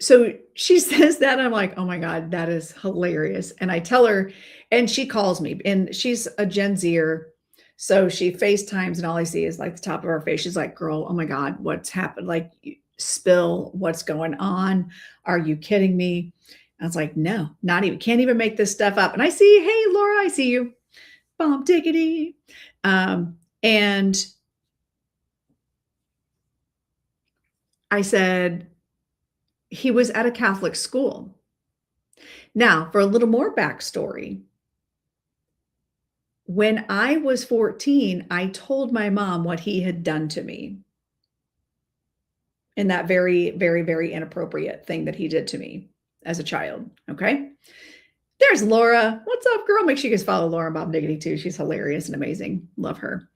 So she says that, I'm like, oh my God, that is hilarious. And I tell her, and she calls me, and she's a Gen Zer. So she FaceTimes, and all I see is like the top of her face. She's like, girl, oh my God, what's happened? Like, spill, what's going on? Are you kidding me? I was like, no, not even, can't even make this stuff up. And I see, hey, Laura, I see you. Bomb diggity. And I said, he was at a Catholic school. Now, for a little more backstory, when I was 14, I told my mom what he had done to me. And that very, very, very inappropriate thing that he did to me as a child. Okay. There's Laura. What's up, girl? Make sure you guys follow Laura Bob Diggity too. She's hilarious and amazing. Love her.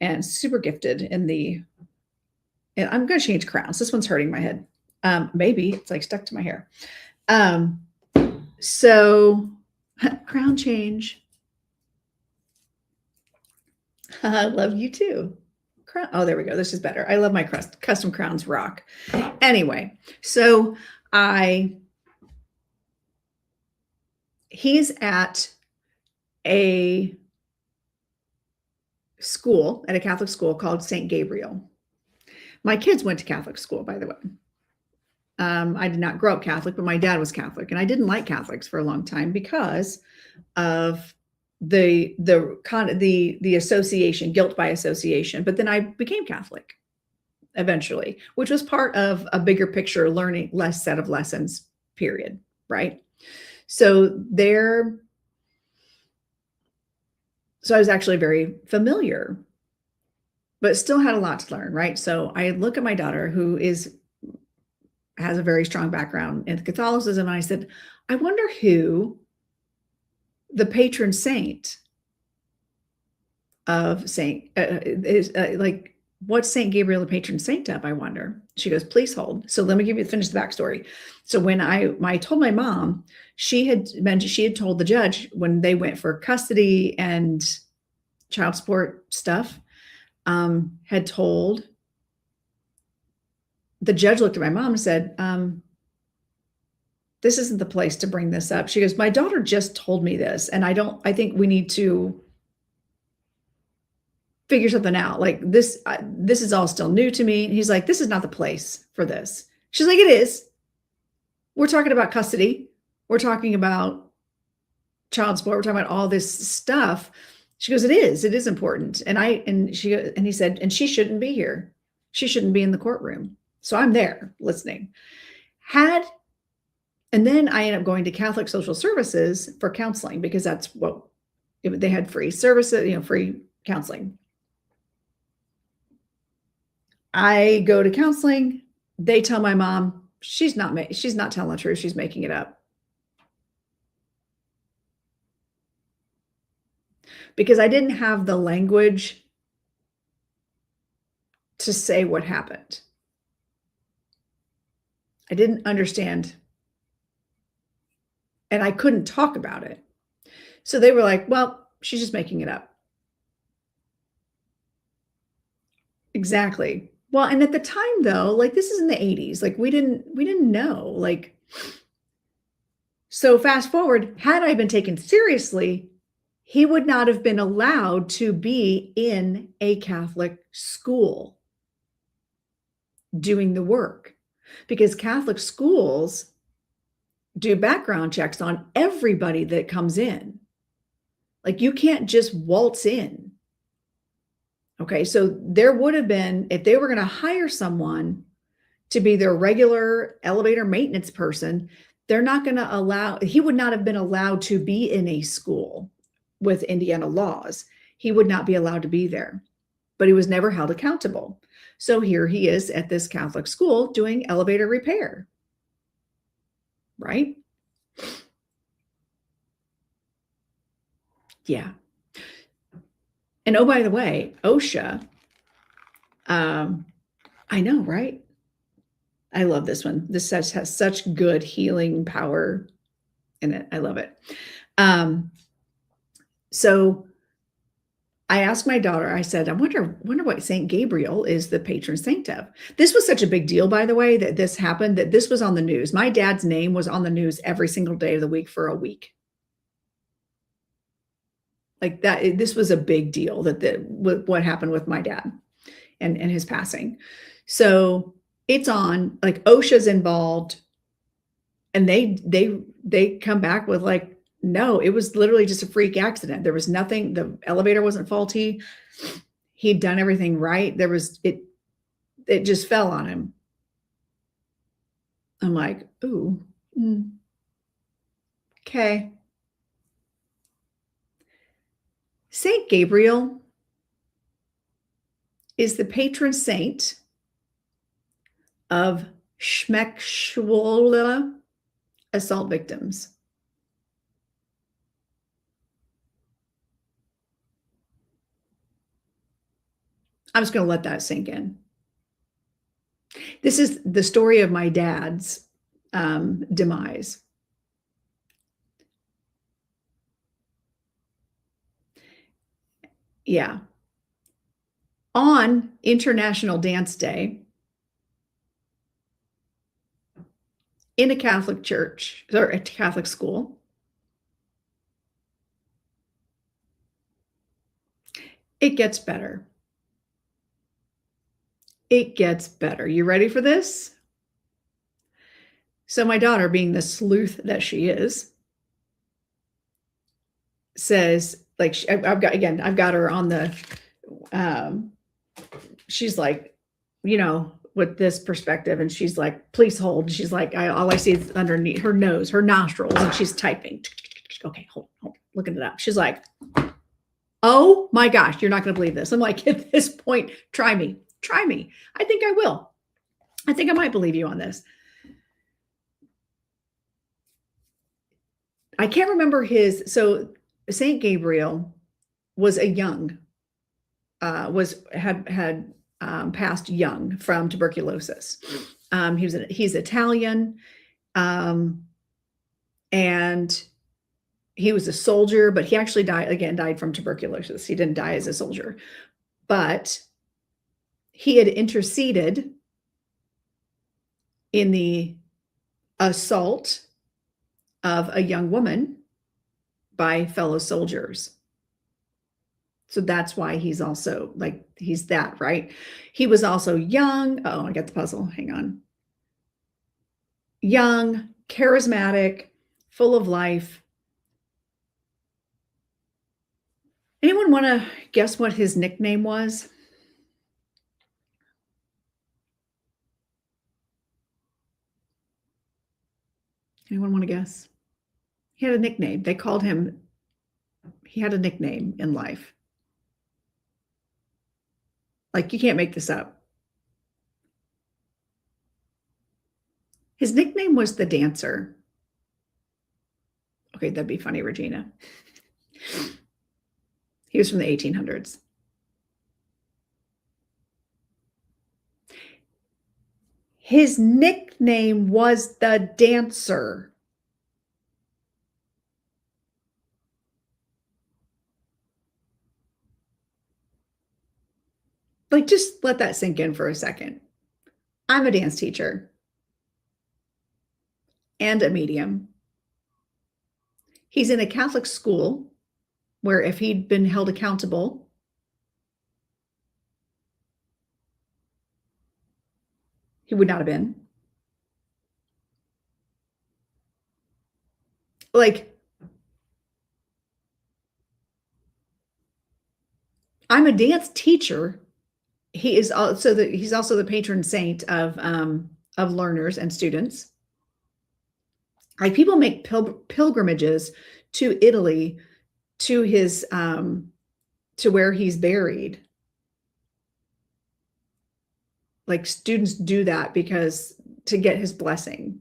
And super gifted and I'm going to change crowns. This one's hurting my head. Maybe it's like stuck to my hair. So crown change. I love you too. Crown. Oh, there we go. This is better. I love my custom crowns rock. Anyway, so he's at a school, at a Catholic school called St. Gabriel. My kids went to Catholic school, by the way. I did not grow up Catholic, but my dad was Catholic, and I didn't like Catholics for a long time because of the association, guilt by association. But then I became Catholic eventually, which was part of a bigger picture learning set of lessons, period. Right. So I was actually very familiar, but still had a lot to learn. Right. So I look at my daughter, who has a very strong background in Catholicism. And I said, I wonder who the patron saint of is like, what's St. Gabriel the patron saint of, I wonder. She goes, please hold. So let me finish the backstory. So when I told my mom, she had told the judge when they went for custody and child support stuff, had told, the judge looked at my mom and said, this isn't the place to bring this up. She goes, my daughter just told me this, and I think we need to figure something out. Like this is all still new to me. And he's like, this is not the place for this. She's like, it is. We're talking about custody. We're talking about child support. We're talking about all this stuff. She goes, it is important. And he said, and she shouldn't be here. She shouldn't be in the courtroom. So I'm there listening. And then I ended up going to Catholic Social Services for counseling, because that's what they had, free services, free counseling. I go to counseling. They tell my mom, she's not telling the truth. She's making it up. Because I didn't have the language to say what happened. I didn't understand. And I couldn't talk about it. So they were like, well, she's just making it up. Exactly. Well, and at the time though, like this is in the 80s, like we didn't know, like, so fast forward, had I been taken seriously, he would not have been allowed to be in a Catholic school doing the work, because Catholic schools do background checks on everybody that comes in. Like you can't just waltz in. Okay, so there would have been, if they were going to hire someone to be their regular elevator maintenance person, they're not going to allow, he would not have been allowed to be in a school with Indiana laws. He would not be allowed to be there, but he was never held accountable. So here he is at this Catholic school doing elevator repair. Right? Yeah. And oh, by the way, OSHA, I know, right? I love this one. This has such good healing power in it. I love it. So I asked my daughter, I said, I wonder what St. Gabriel is the patron saint of. This was such a big deal, by the way, that this happened, that this was on the news. My dad's name was on the news every single day of the week for a week. Like that, this was a big deal, what happened with my dad and his passing. So it's on, like OSHA's involved, and they come back with like, no, it was literally just a freak accident. There was nothing, the elevator wasn't faulty. He'd done everything right. It just fell on him. I'm like, ooh, okay. Saint Gabriel is the patron saint of Schmeckschwole assault victims. I'm just going to let that sink in. This is the story of my dad's demise. Yeah. On International Dance Day, in a Catholic church or a Catholic school, it gets better. It gets better. You ready for this? So my daughter, being the sleuth that she is, says, like, I've got her on the, she's like, with this perspective, and she's like, please hold. She's like, all I see is underneath her nose, her nostrils, and she's typing. Okay, hold, looking it up. She's like, oh my gosh, you're not going to believe this. I'm like, at this point, try me. I think I will. I think I might believe you on this. I can't remember so Saint Gabriel was a young, had passed young from tuberculosis. He's Italian, and he was a soldier, but he actually died from tuberculosis. He didn't die as a soldier, but he had interceded in the assault of a young woman by fellow soldiers. So that's why he's also like, he's that, right? He was also young. Oh, I got the puzzle. Hang on. Young, charismatic, full of life. Anyone want to guess what his nickname was? Anyone want to guess? He had a nickname. They called him, he had a nickname in life. Like, you can't make this up. His nickname was the Dancer. Okay, that'd be funny, Regina. He was from the 1800s. His nickname was the Dancer. Like, just let that sink in for a second. I'm a dance teacher and a medium. He's in a Catholic school where if he'd been held accountable, he would not have been. Like, I'm a dance teacher. He is also he's also the patron saint of learners and students. Like, people make pilgrimages to Italy, to his to where he's buried. Like, students do that because to get his blessing.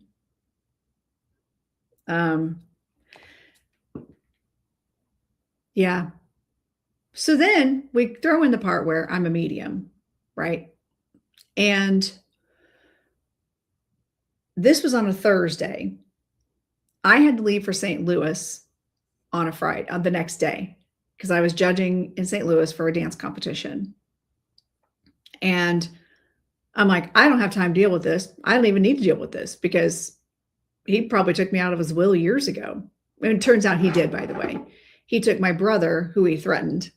Yeah. So then we throw in the part where I'm a medium, right? And this was on a Thursday. I had to leave for St. Louis on a Friday, on the next day, because I was judging in St. Louis for a dance competition. And I'm like, I don't have time to deal with this. I don't even need to deal with this, because he probably took me out of his will years ago. And it turns out he did, by the way. He took my brother, who he threatened,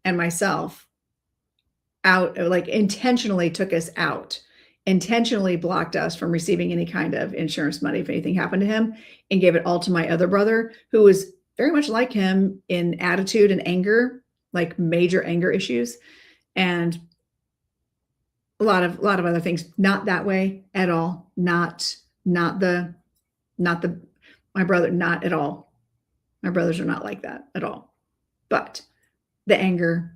and myself out, like intentionally took us out, intentionally blocked us from receiving any kind of insurance money if anything happened to him, and gave it all to my other brother, who was very much like him in attitude and anger, like major anger issues, and a lot of other things. Not that way at all. Not the my brother, not at all. My brothers are not like that at all. But the anger,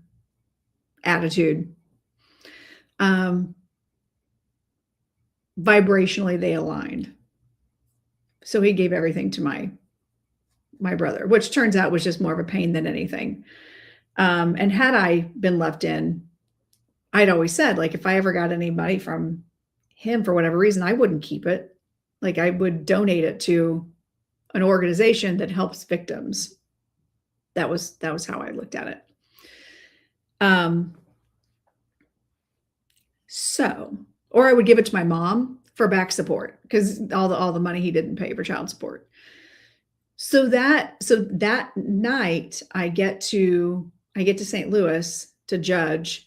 attitude, vibrationally they aligned. So he gave everything to my brother, which turns out was just more of a pain than anything. And had I been left in, I'd always said, like, if I ever got any money from him for whatever reason, I wouldn't keep it. Like, I would donate it to an organization that helps victims. That was how I looked at it. So, or I would give it to my mom for back support, because all the money he didn't pay for child support. So that night I get to St. Louis to judge.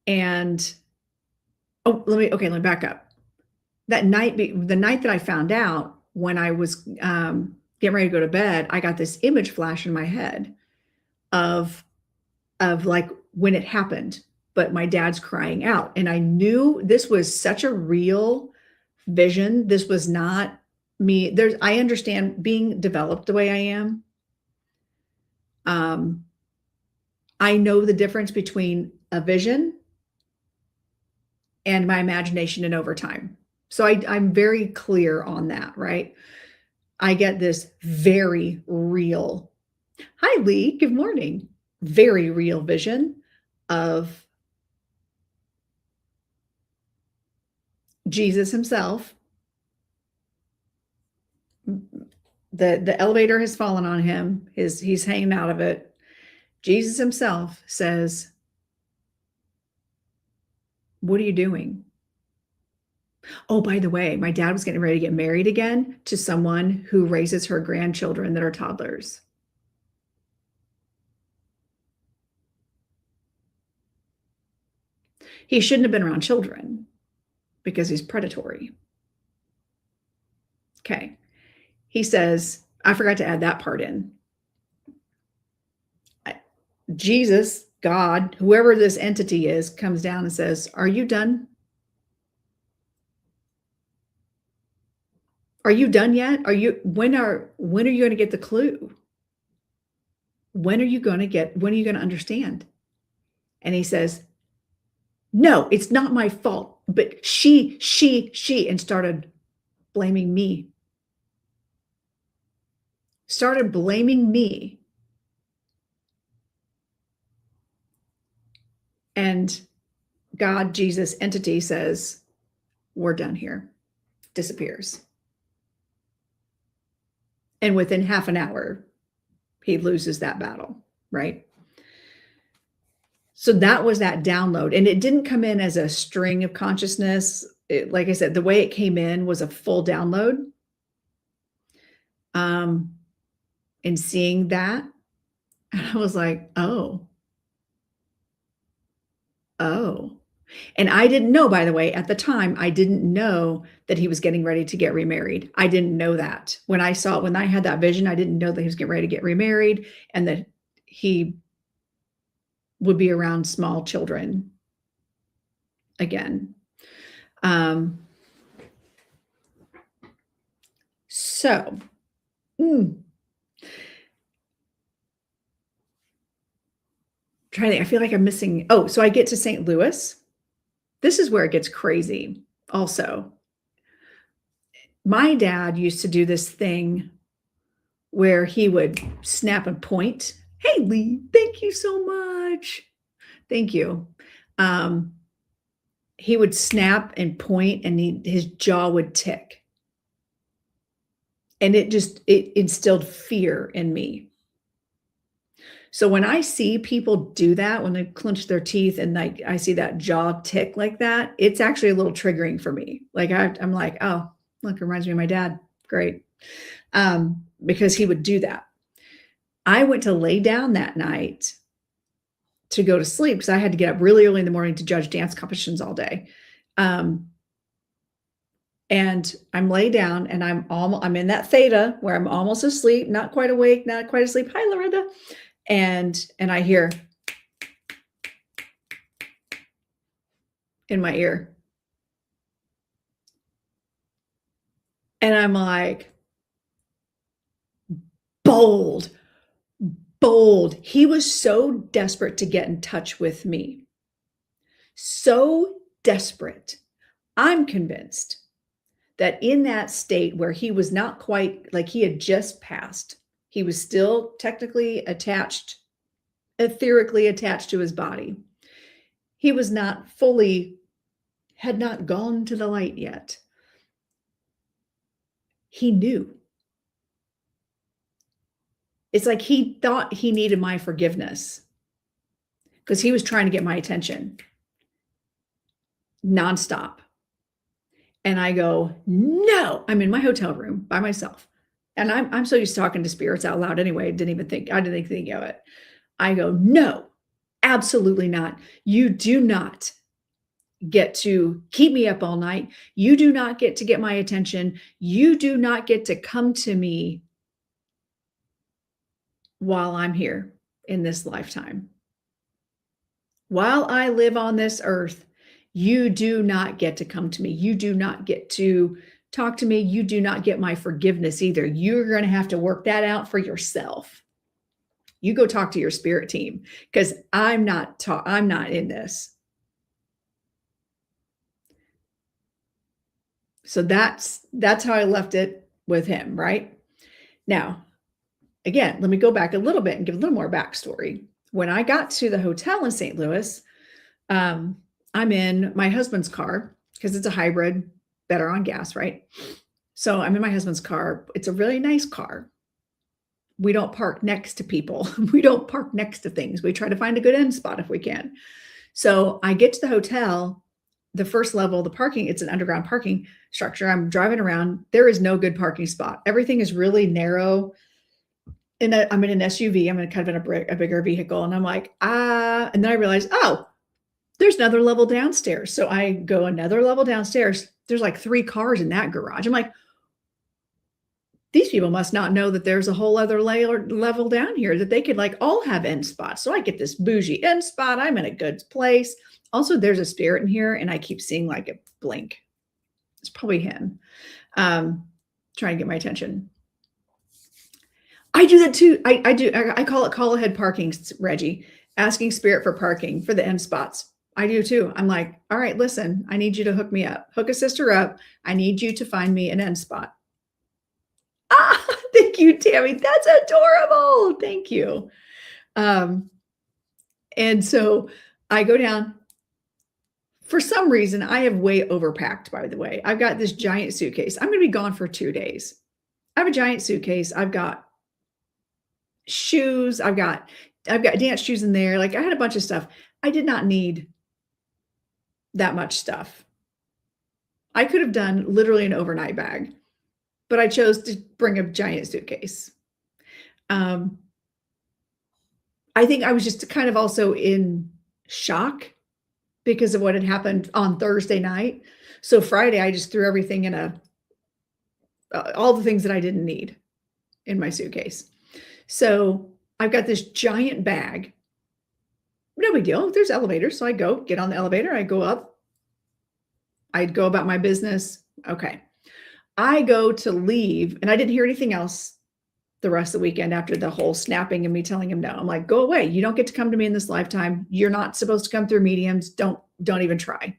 And let me back up. That night, the night that I found out, when I was getting ready to go to bed, I got this image flash in my head of like when it happened, but my dad's crying out. And I knew this was such a real vision. This was not me. I understand being developed the way I am. I know the difference between a vision and my imagination and overtime. So I'm very clear on that, right? I get this very real, hi Lee, good morning, very real vision of Jesus himself. The elevator has fallen on him. He's hanging out of it. Jesus himself says, "What are you doing?" Oh, by the way, my dad was getting ready to get married again to someone who raises her grandchildren that are toddlers. He shouldn't have been around children because he's predatory. Okay. He says, I forgot to add that part in. Jesus, God, whoever this entity is, comes down and says, are you done? Are you done yet? When are you going to get the clue? When are you going to understand? And he says, no, it's not my fault, but she, and started blaming me. Started blaming me. And God, Jesus, entity says, we're done here. Disappears. And within half an hour, he loses that battle, right? So that was that download. And it didn't come in as a string of consciousness. Like I said, the way it came in was a full download. And seeing that, and I was like, oh. And I didn't know, by the way, at the time, I didn't know that he was getting ready to get remarried. I didn't know that. When I had that vision, I didn't know that he was getting ready to get remarried and that he would be around small children again. Trying to think, I feel like I'm missing. Oh, so I get to St. Louis. This is where it gets crazy also. My dad used to do this thing where he would snap and point. Hey, Lee, thank you so much. Thank you. He would snap and point and his jaw would tick. And it instilled fear in me. So when I see people do that, when they clench their teeth and like I see that jaw tick like that, it's actually a little triggering for me. Like I'm like, oh, look, it reminds me of my dad. Great. Because he would do that. I went to lay down that night to go to sleep because I had to get up really early in the morning to judge dance competitions all day. And I'm laid down and I'm in that theta where I'm almost asleep, not quite awake, not quite asleep. Hi, Loretta. And I hear in my ear. And I'm like, bold. He was so desperate to get in touch with me. So desperate. I'm convinced that in that state where he was not quite, like he had just passed, he was still technically attached, etherically attached to his body. He was not fully, had not gone to the light yet. He knew. It's like he thought he needed my forgiveness because he was trying to get my attention nonstop. And I go, no, I'm in my hotel room by myself. And I'm so used to talking to spirits out loud anyway. I didn't think of it. I go, no, absolutely not. You do not get to keep me up all night. You do not get to get my attention. You do not get to come to me while I'm here in this lifetime. While I live on this earth, you do not get to come to me. You do not get to talk to me. You do not get my forgiveness either. You're going to have to work that out for yourself. You go talk to your spirit team because I'm not in this. So that's how I left it with him, right? Now, again, let me go back a little bit and give a little more backstory. When I got to the hotel in St. Louis, I'm in my husband's car because it's a hybrid, better on gas, right? So I'm in my husband's car. It's a really nice car. We don't park next to people. We don't park next to things. We try to find a good end spot if we can. So I get to the hotel the first level, the parking, it's an underground parking structure. I'm driving around. There is no good parking spot. Everything is really narrow. And I'm in an SUV. I'm in kind of in a bigger vehicle. And I'm like, and then I realized, oh, there's another level downstairs. So I go another level downstairs. There's like 3 cars in that garage. I'm like, these people must not know that there's a whole other level down here that they could like all have end spots. So I get this bougie end spot. I'm in a good place. Also, there's a spirit in here and I keep seeing like a blink. It's probably him trying to get my attention. I do that too. I call it call ahead parking, Reggie, asking spirit for parking for the end spots. I do too. I'm like, all right, listen, I need you to hook me up. Hook a sister up. I need you to find me an end spot. Thank you, Tammy. That's adorable. Thank you. And so I go down. For some reason, I have way overpacked, by the way. I've got this giant suitcase. I'm going to be gone for 2 days. I have a giant suitcase. I've got shoes. I've got dance shoes in there. Like I had a bunch of stuff. I did not need that much stuff. I could have done literally an overnight bag, but I chose to bring a giant suitcase. I think I was just kind of also in shock because of what had happened on Thursday night. So Friday, I just threw everything in all the things that I didn't need in my suitcase. So I've got this giant bag. No big deal. There's elevators. So I get on the elevator. I go up. I'd go about my business. Okay. I go to leave and I didn't hear anything else the rest of the weekend after the whole snapping and me telling him no. I'm like, go away. You don't get to come to me in this lifetime. You're not supposed to come through mediums. Don't even try.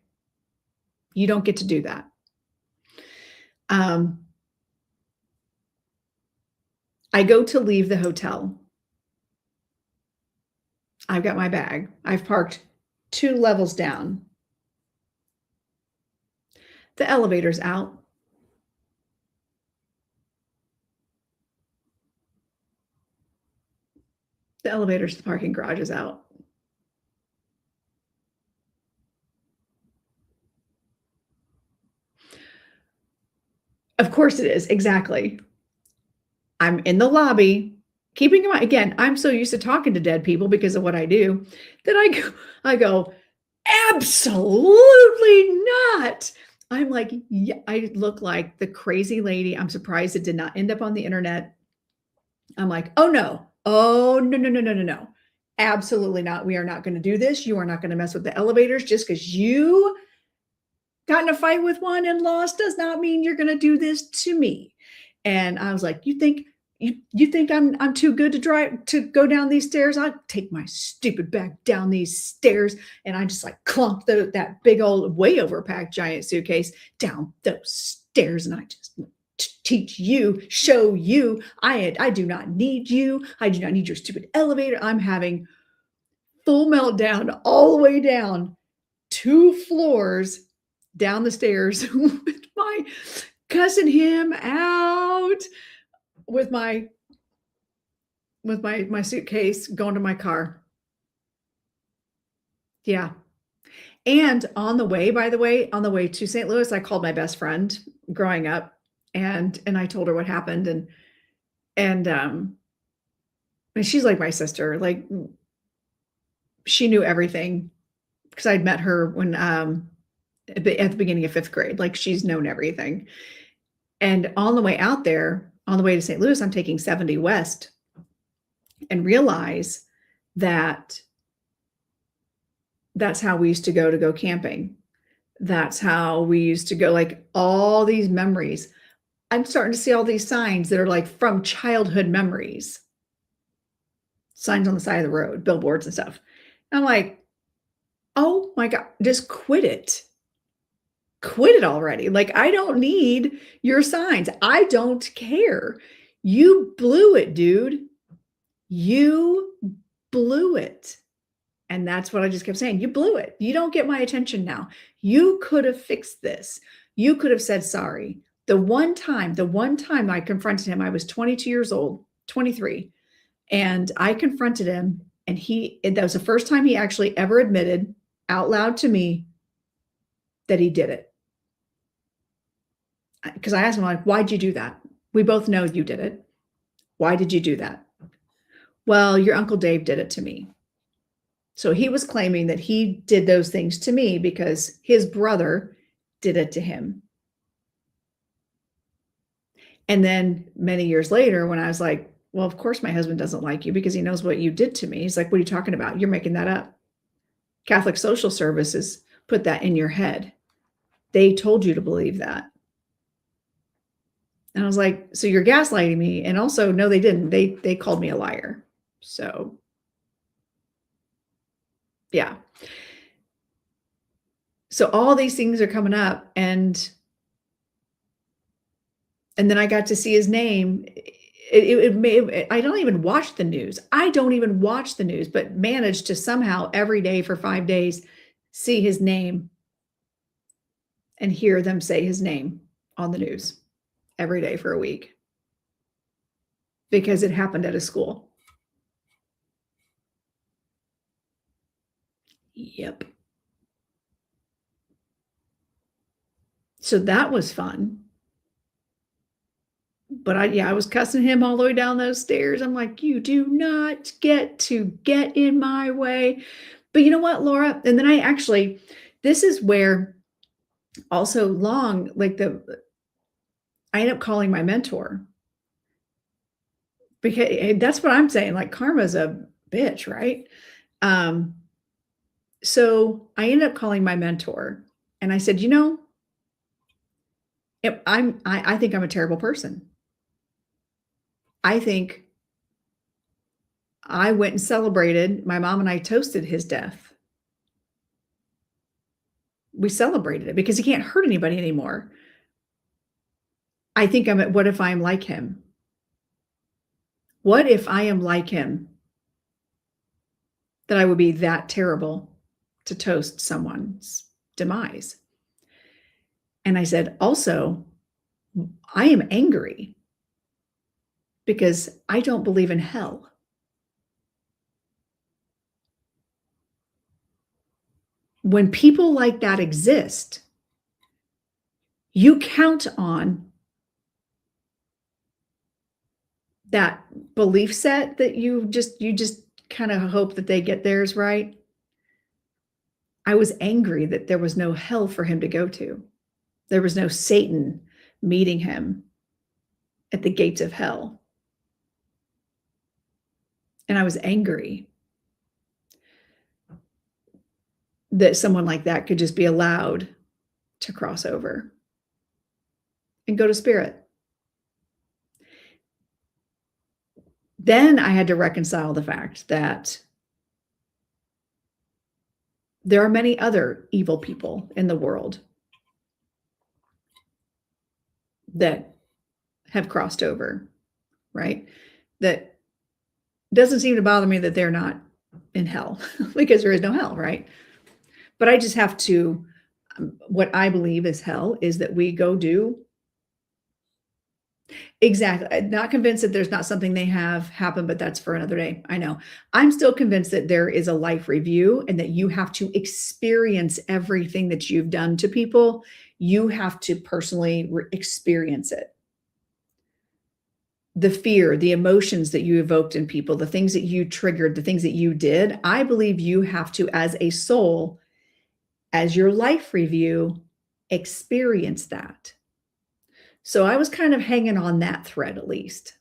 You don't get to do that. I go to leave the hotel. I've got my bag. I've parked 2 levels down. The elevator's out. The elevator to the parking garage is out. Of course it is. Exactly. I'm in the lobby. Keeping in mind, again, I'm so used to talking to dead people because of what I do that I go, absolutely not. I'm like, yeah, I look like the crazy lady. I'm surprised it did not end up on the internet. I'm like, oh no. Oh, no. Absolutely not. We are not going to do this. You are not going to mess with the elevators just because you got in a fight with one and lost does not mean you're going to do this to me. And I was like, you think I'm too good to go down these stairs? I'll take my stupid bag down these stairs. And I just like clumped that big old way overpacked giant suitcase down those stairs. And I just teach you, show you, I do not need you. I do not need your stupid elevator. I'm having full meltdown all the way down 2 floors down the stairs with my cussing him out with my suitcase going to my car. Yeah. And on the way, by the way, on the way to St. Louis, I called my best friend growing up and I told her what happened and she's like my sister. Like she knew everything because I'd met her when at the beginning of 5th grade. Like she's known everything. And on the way out there, on the way to St. Louis, I'm taking 70 West and realize that that's how we used to go camping. That's how we used to go, like all these memories. I'm starting to see all these signs that are like from childhood memories. Signs on the side of the road, billboards and stuff. And I'm like, oh my God, just quit it. Quit it already. Like, I don't need your signs. I don't care. You blew it, dude. You blew it. And that's what I just kept saying. You blew it. You don't get my attention now. You could have fixed this. You could have said sorry. The one time I confronted him, I was 22 years old, 23. And I confronted him and that was the first time he actually ever admitted out loud to me, that he did it. Because I asked him, like, why'd you do that? We both know you did it. Why did you do that? Well, your Uncle Dave did it to me. So he was claiming that he did those things to me because his brother did it to him. And then many years later, when I was like, well, of course my husband doesn't like you because he knows what you did to me. He's like, what are you talking about? You're making that up. Catholic Social Services put that in your head. They told you to believe that. And I was like, so you're gaslighting me. And also, no, they didn't. They called me a liar. So, yeah. So all these things are coming up, and then I got to see his name. I don't even watch the news. I don't even watch the news, but managed to somehow every day for 5 days see his name and hear them say his name on the news every day for a week because it happened at a school. Yep. So that was fun. But I was cussing him all the way down those stairs. I'm like, you do not get to get in my way. But you know what, Laura? And then this is where also I end up calling my mentor. Because that's what I'm saying. Like, karma's a bitch, right? So I ended up calling my mentor and I said, I think I'm a terrible person. I think I went and celebrated. My mom and I toasted his death. We celebrated it because he can't hurt anybody anymore. I think what if I'm like him? What if I am like him? That I would be that terrible to toast someone's demise. And I said, also, I am angry because I don't believe in hell. When people like that exist, you count on that belief set that you just kind of hope that they get theirs right. I was angry that there was no hell for him to go to. There was no Satan meeting him at the gates of hell. And I was angry that someone like that could just be allowed to cross over and go to spirit. Then I had to reconcile the fact that there are many other evil people in the world that have crossed over, right? That doesn't seem to bother me that they're not in hell because there is no hell, right? But I just have to, what I believe is hell is that we go do. Exactly. I'm not convinced that there's not something they have happen, but that's for another day. I know. I'm still convinced that there is a life review and that you have to experience everything that you've done to people. You have to personally experience it. The fear, the emotions that you evoked in people, the things that you triggered, the things that you did. I believe you have to, as a soul, as your life review, experience that. So I was kind of hanging on that thread at least.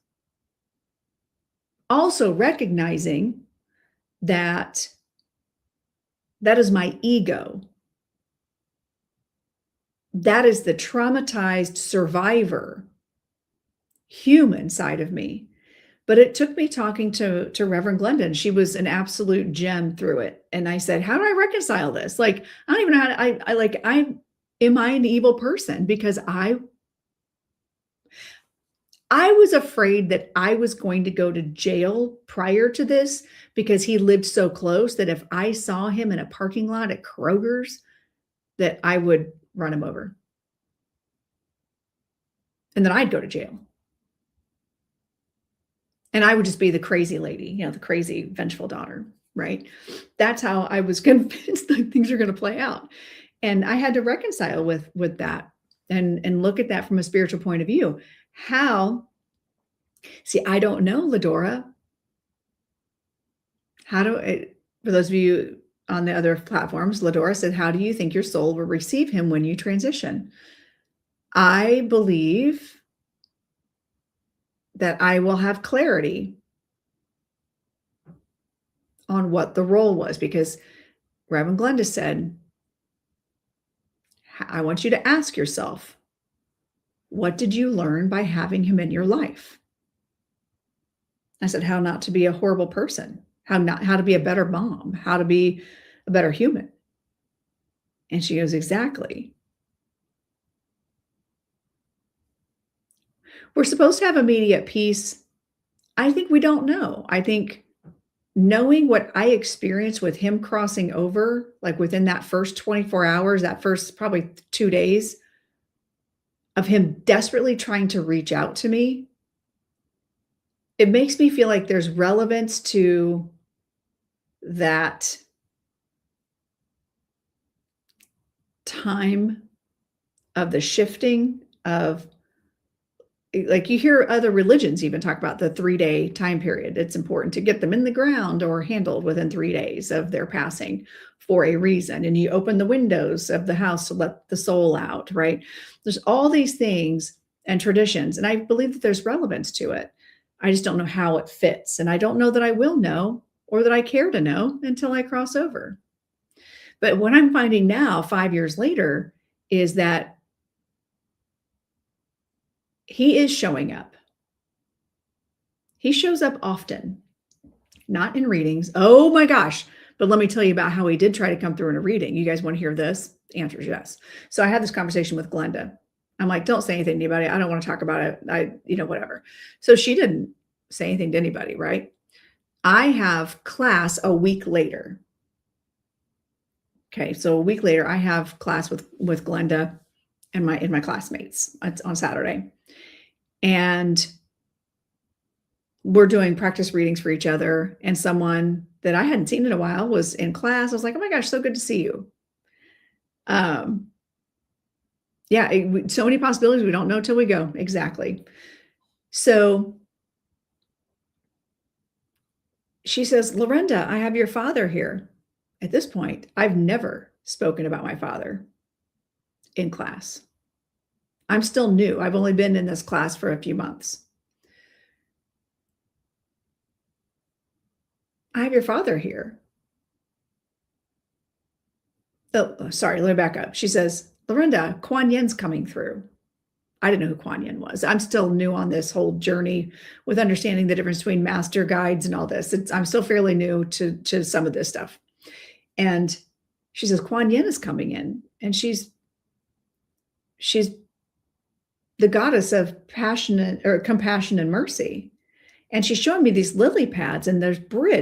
Also recognizing that that is my ego. That is the traumatized survivor, human side of me. But it took me talking to Reverend Glendon. She was an absolute gem through it. And I said, how do I reconcile this? Like, I don't even know how to, am I an evil person? Because I was afraid that I was going to go to jail prior to this because he lived so close that if I saw him in a parking lot at Kroger's, that I would run him over. And then I'd go to jail. And I would just be the crazy lady, the crazy vengeful daughter, right? That's how I was convinced that things are going to play out. And I had to reconcile with that and look at that from a spiritual point of view. See, I don't know, Ladora. For those of you on the other platforms, Ladora said, how do you think your soul will receive him when you transition? I believe that I will have clarity on what the role was, because Reverend Glenda said, I want you to ask yourself, what did you learn by having him in your life? I said, how not to be a horrible person, how to be a better mom, how to be a better human. And she goes, exactly. We're supposed to have immediate peace. I think we don't know. I think knowing what I experienced with him crossing over, like within that first 24 hours, that first probably 2 days of him desperately trying to reach out to me, it makes me feel like there's relevance to that time of the shifting of, like, you hear other religions even talk about the 3-day time period. It's important to get them in the ground or handled within 3 days of their passing for a reason. And you open the windows of the house to let the soul out, right? There's all these things and traditions, and I believe that there's relevance to it. I just don't know how it fits. And I don't know that I will know or that I care to know until I cross over. But what I'm finding now, 5 years later, is that he is showing up. He shows up often, not in readings. Oh my gosh. But let me tell you about how he did try to come through in a reading. You guys want to hear this? The answer is yes. So I had this conversation with Glenda. I'm like, don't say anything to anybody. I don't want to talk about it. Whatever. So she didn't say anything to anybody, right? I have class a week later. Okay. So a week later, I have class with Glenda and my classmates. It's on Saturday. And we're doing practice readings for each other. And someone that I hadn't seen in a while was in class. I was like, oh my gosh, so good to see you. So many possibilities. We don't know till we go. Exactly. So she says, Lorenda, I have your father here. At this point, I've never spoken about my father in class. I'm still new. I've only been in this class for a few months. I have your father here. Oh, sorry, let me back up. She says, Lorenda, Kuan Yin's coming through. I didn't know who Kuan Yin was. I'm still new on this whole journey with understanding the difference between master guides and all this. I'm still fairly new to some of this stuff. And she says, Kuan Yin is coming in, and she's the goddess of compassion and mercy. And she's showing me these lily pads, and there's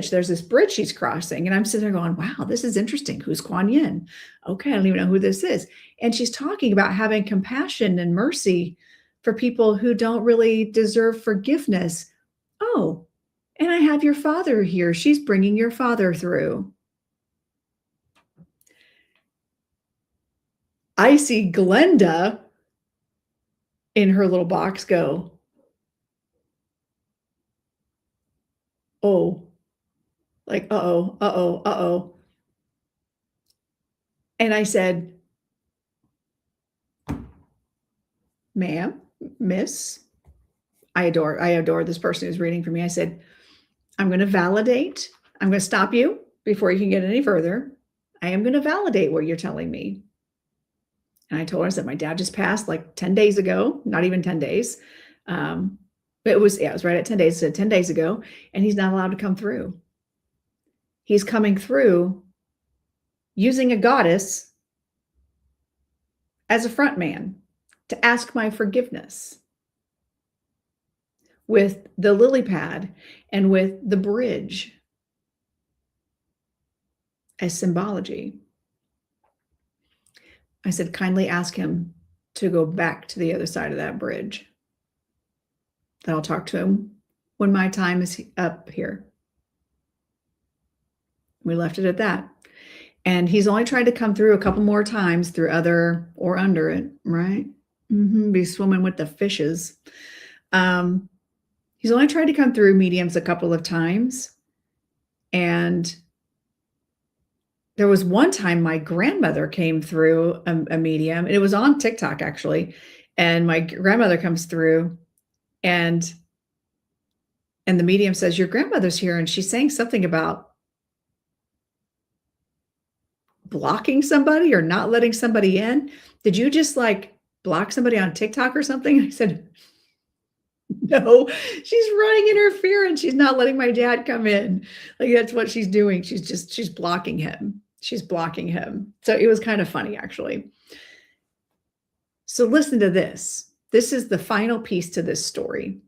this bridge she's crossing. And I'm sitting there going, wow, this is interesting. Who's Kuan Yin? Okay, I don't even know who this is. And she's talking about having compassion and mercy for people who don't really deserve forgiveness. Oh, and I have your father here. She's bringing your father through. I see Glenda in her little box go, oh, like, uh-oh. And I said, ma'am, miss, I adore this person who's reading for me. I said, I'm going to stop you before you can get any further. I am going to validate what you're telling me. And I told her, I said, my dad just passed like 10 days ago, not even 10 days. But it was right at 10 days. So 10 days ago, and he's not allowed to come through. He's coming through using a goddess as a front man to ask my forgiveness with the lily pad and with the bridge as symbology. I said, kindly ask him to go back to the other side of that bridge. Then I'll talk to him when my time is up here. We left it at that. And he's only tried to come through a couple more times through other or under it, right? Be swimming with the fishes. He's only tried to come through mediums a couple of times. And there was one time my grandmother came through a medium, and it was on TikTok actually. And my grandmother comes through, and the medium says, "Your grandmother's here," and she's saying something about blocking somebody or not letting somebody in. Did you just like block somebody on TikTok or something? I said, no, she's running interference. She's not letting my dad come in. Like, that's what she's doing. She's blocking him. She's blocking him. So it was kind of funny, actually. So listen to this. This is the final piece to this story.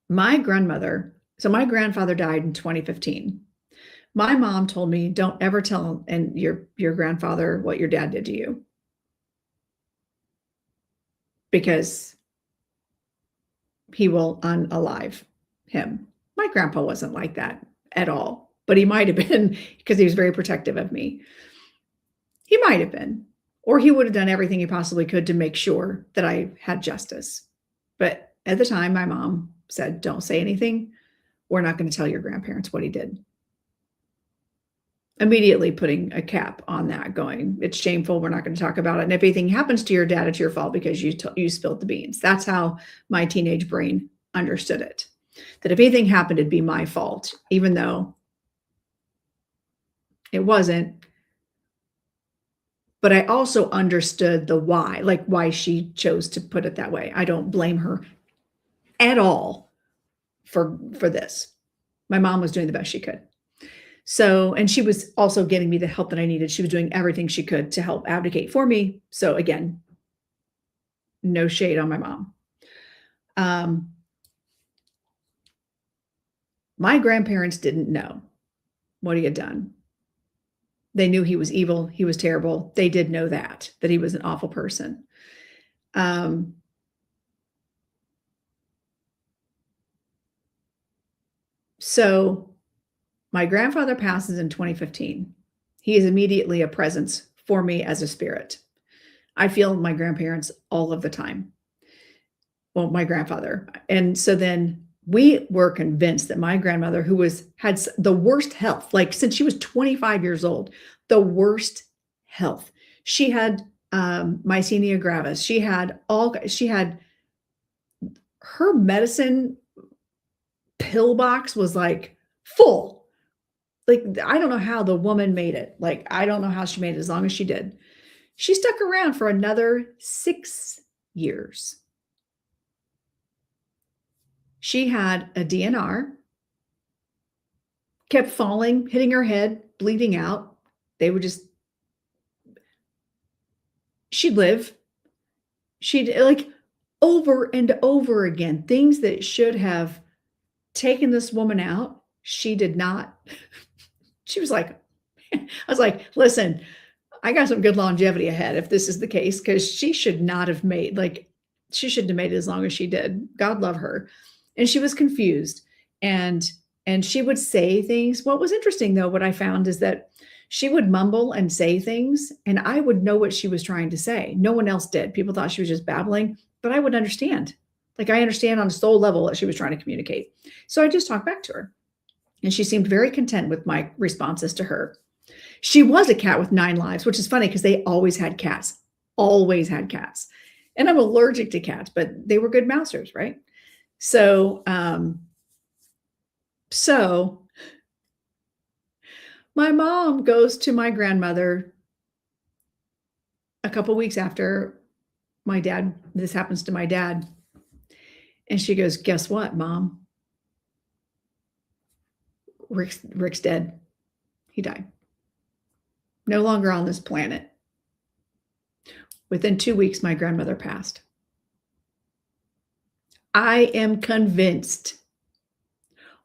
My grandfather died in 2015. My mom told me, don't ever tell your grandfather what your dad did to you, because he will unalive him. My grandpa wasn't like that at all, but he might have been, because he was very protective of me. He might have been, or he would have done everything he possibly could to make sure that I had justice. But at the time, my mom said, don't say anything. We're not going to tell your grandparents what he did. Immediately putting a cap on that, going, it's shameful. We're not going to talk about it. And if anything happens to your dad, it's your fault because you spilled the beans. That's how my teenage brain understood it. That if anything happened, it'd be my fault, even though it wasn't. But I also understood the why, like why she chose to put it that way. I don't blame her at all for this. My mom was doing the best she could. So, and she was also getting me the help that I needed. She was doing everything she could to help advocate for me. So again, no shade on my mom. My grandparents didn't know what he had done. They knew he was evil. He was terrible. They did know that he was an awful person. So my grandfather passes in 2015. He is immediately a presence for me as a spirit. I feel my grandparents all of the time. Well, my grandfather. And so then we were convinced that my grandmother, who had the worst health, like since she was 25 years old, the worst health. She had myasthenia gravis. She had her medicine pill box was like full. Like, I don't know how the woman made it. Like, I don't know how she made it as long as she did. She stuck around for another 6 years. She had a DNR, kept falling, hitting her head, bleeding out. She'd live. She'd, like, over and over again, things that should have taken this woman out, she did not. She was like, I was like, listen, I got some good longevity ahead if this is the case, because she should not have made, she shouldn't have made it as long as she did. God love her. And she was confused, and she would say things. What was interesting, though, what I found is that she would mumble and say things, and I would know what she was trying to say. No one else did. People thought she was just babbling, but I would understand. Like, I understand on a soul level what she was trying to communicate. So I just talked back to her, and she seemed very content with my responses to her. She was a cat with 9 lives, which is funny because they always had cats. And I'm allergic to cats, but they were good mousers, right? So, my mom goes to my grandmother a couple weeks after my dad, this happens to my dad. And she goes, guess what, Mom? Rick's dead. He died. No longer on this planet. Within 2 weeks, my grandmother passed. I am convinced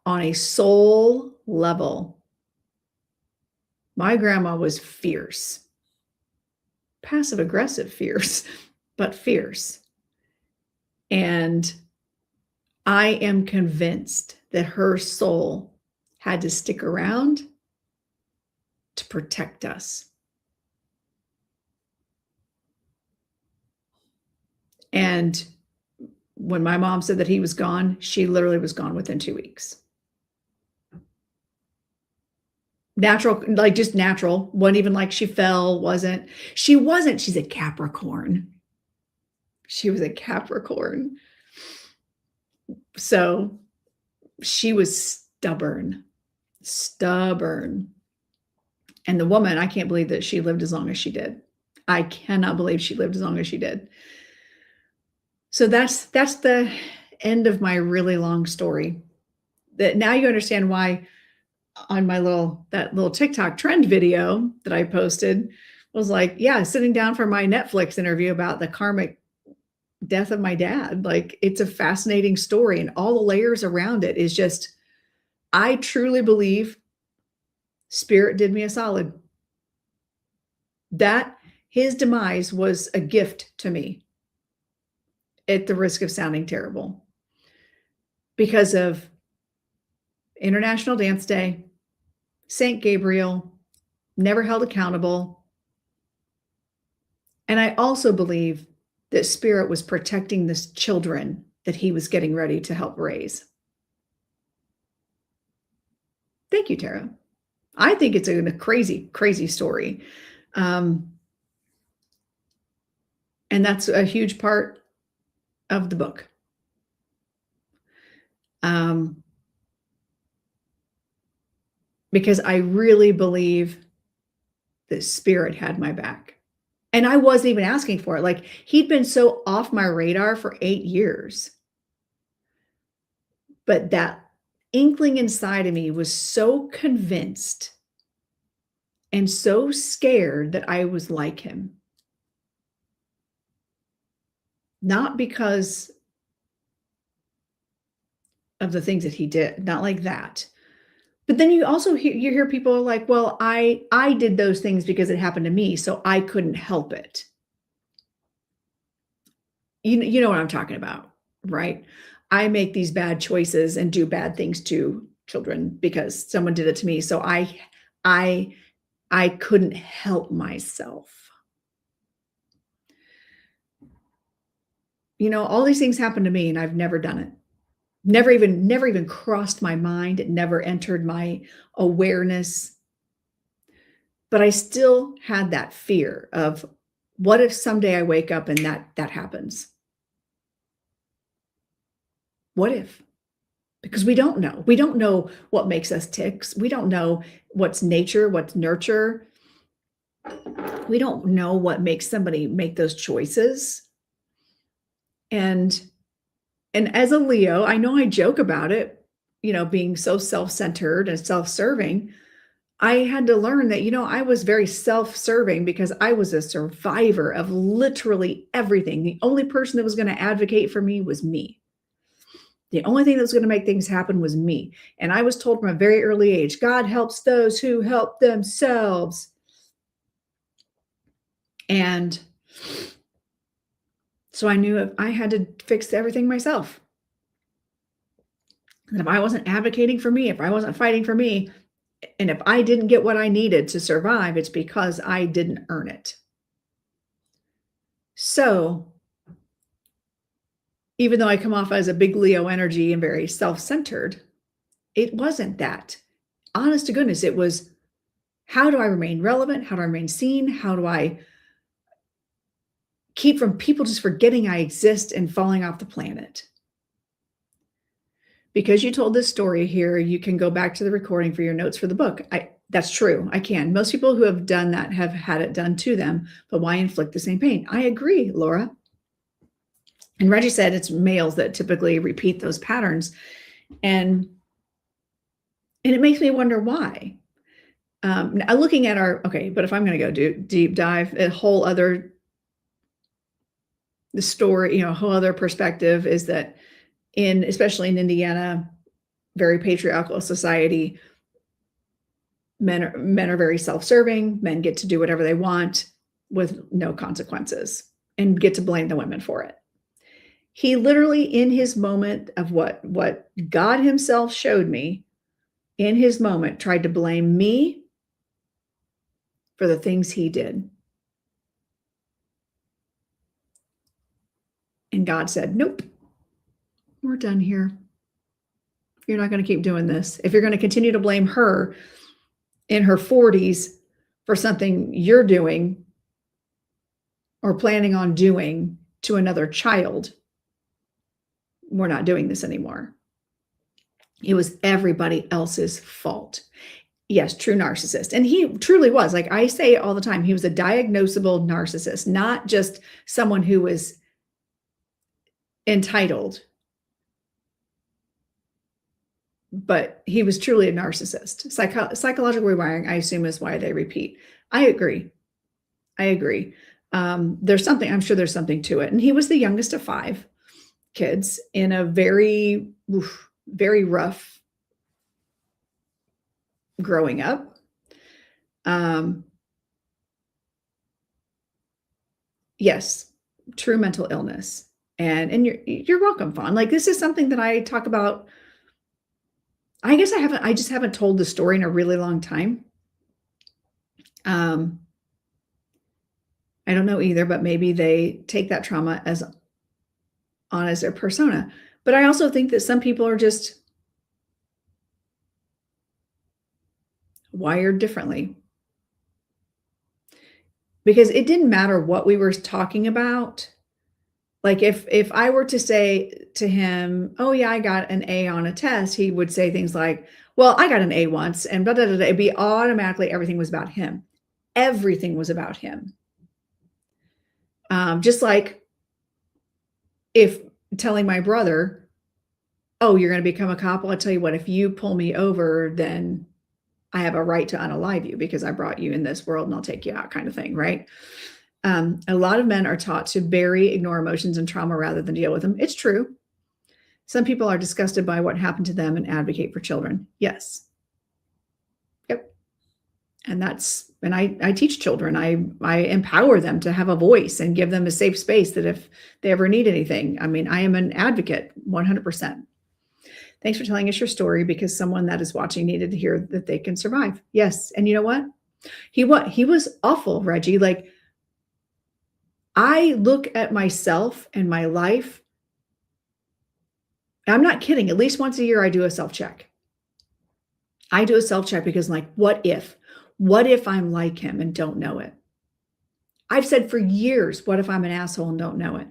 on a soul level, my grandma was fierce, passive aggressive fierce, but fierce. And I am convinced that her soul had to stick around to protect us. And when my mom said that he was gone, she literally was gone within 2 weeks. Natural, like just natural. Wasn't even like she fell, wasn't. She's a Capricorn. She was a Capricorn. So she was stubborn. And the woman, I can't believe that she lived as long as she did. I cannot believe she lived as long as she did. So that's the end of my really long story. That now you understand why on my little TikTok trend video that I posted was like, yeah, sitting down for my Netflix interview about the karmic death of my dad. Like, it's a fascinating story, and all the layers around it is just, I truly believe Spirit did me a solid. That his demise was a gift to me, at the risk of sounding terrible, because of International Dance Day, St. Gabriel, never held accountable. And I also believe that Spirit was protecting the children that he was getting ready to help raise. Thank you, Tara. I think it's a crazy, crazy story. And that's a huge part of the book. Because I really believe that Spirit had my back. And I wasn't even asking for it. Like, he'd been so off my radar for 8 years. But that inkling inside of me was so convinced and so scared that I was like him. Not because of the things that he did, not like that. But then you also hear people like, well, I did those things because it happened to me, so I couldn't help it. You know what I'm talking about, right? I make these bad choices and do bad things to children because someone did it to me, so I couldn't help myself. All these things happened to me, and I've never done it. Never even crossed my mind. It never entered my awareness. But I still had that fear of, what if someday I wake up and that happens? What if? Because we don't know. We don't know what makes us tick. We don't know what's nature, what's nurture. We don't know what makes somebody make those choices. And as a Leo, I know I joke about it, being so self-centered and self-serving. I had to learn that, I was very self-serving because I was a survivor of literally everything. The only person that was going to advocate for me was me. The only thing that was going to make things happen was me. And I was told from a very early age, God helps those who help themselves. And so I knew I had to fix everything myself. And if I wasn't advocating for me, if I wasn't fighting for me, and if I didn't get what I needed to survive, it's because I didn't earn it. So even though I come off as a big Leo energy and very self-centered, it wasn't that. Honest to goodness, it was, how do I remain relevant? How do I remain seen? How do I keep from people just forgetting I exist and falling off the planet? Because you told this story here, you can go back to the recording for your notes for the book. That's true. I can. Most people who have done that have had it done to them, but why inflict the same pain? I agree, Laura. And Reggie said it's males that typically repeat those patterns. And it makes me wonder why. Looking at but if I'm going to go do deep dive, a whole other story, a whole other perspective is that especially in Indiana, very patriarchal society, men are very self-serving. Men get to do whatever they want with no consequences and get to blame the women for it. He literally, in his moment of what God himself showed me, in his moment, tried to blame me for the things he did. And God said, nope, we're done here. You're not going to keep doing this. If you're going to continue to blame her in her 40s for something you're doing or planning on doing to another child, we're not doing this anymore. It was everybody else's fault. Yes, true narcissist. And he truly was. Like I say all the time, he was a diagnosable narcissist, not just someone who was entitled, but he was truly a narcissist. Psychological rewiring, I assume, is why they repeat. I agree. There's something, I'm sure there's something to it. And he was the youngest of 5 kids in a very, very rough growing up. Yes, true mental illness. And you're welcome, Fawn. Like, this is something that I talk about. I guess I just haven't told the story in a really long time. I don't know either, but maybe they take that trauma as their persona. But I also think that some people are just wired differently. Because it didn't matter what we were talking about. Like if I were to say to him, oh yeah, I got an A on a test, he would say things like, well, I got an A once, and blah, blah, blah, blah. It'd be automatically everything was about him. Everything was about him. Just like if telling my brother, oh, you're going to become a cop. Well, I'll tell you what, if you pull me over, then I have a right to unalive you because I brought you in this world and I'll take you out, kind of thing, right? A lot of men are taught to bury, ignore emotions and trauma rather than deal with them. It's true. Some people are disgusted by what happened to them and advocate for children. Yes. Yep. And I teach children. I empower them to have a voice and give them a safe space that if they ever need anything. I mean, I am an advocate 100%. Thanks for telling us your story, because someone that is watching needed to hear that they can survive. Yes. And you know what? He was awful, Reggie. Like, I look at myself and my life. I'm not kidding. At least once a year, I do a self-check. I do a self-check because I'm like, what if I'm like him and don't know it? I've said for years, what if I'm an asshole and don't know it?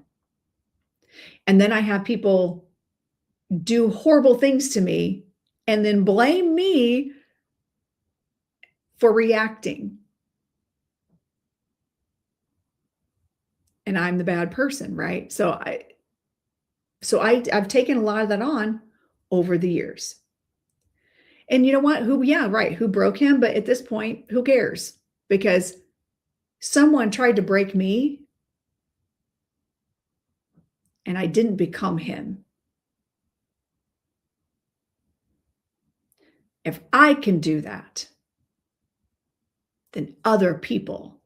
And then I have people do horrible things to me and then blame me for reacting. And I'm the bad person, right? So I've taken a lot of that on over the years. And you know what? Who broke him? But at this point, who cares? Because someone tried to break me and I didn't become him. If I can do that, then other people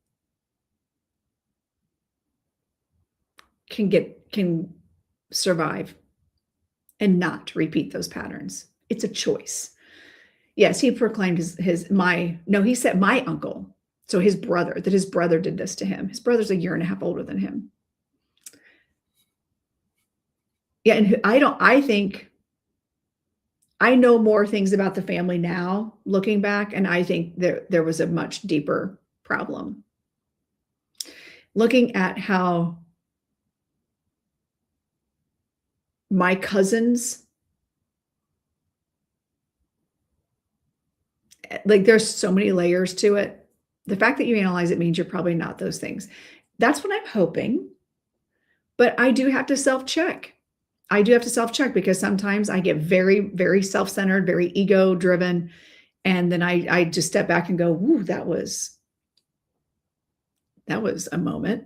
can survive and not repeat those patterns. It's a choice. Yes, he proclaimed he said my uncle. So his brother did this to him. His brother's a year and a half older than him. Yeah. And I think I know more things about the family now looking back. And I think there was a much deeper problem. Looking at how my cousins, like, there's so many layers to it. The fact that you analyze it means you're probably not those things. That's what I'm hoping. But I do have to self-check. Because sometimes I get very, very self-centered, very ego-driven. And then I just step back and go, woo, that was a moment.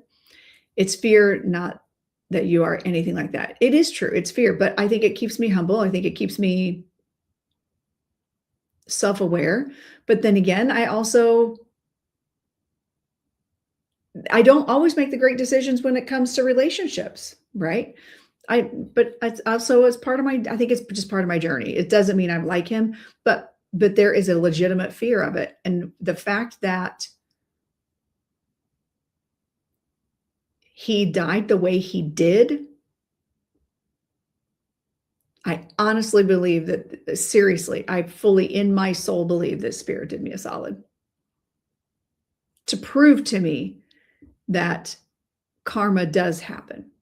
It's fear, not that you are anything like that. It is true. It's fear, but I think it keeps me humble. I think it keeps me self-aware. But then again, I don't always make the great decisions when it comes to relationships, right? But it's also I think it's just part of my journey. It doesn't mean I'm like him, but there is a legitimate fear of it. And the fact that he died the way he did, I honestly believe that, seriously, I fully in my soul believe that Spirit did me a solid to prove to me that karma does happen.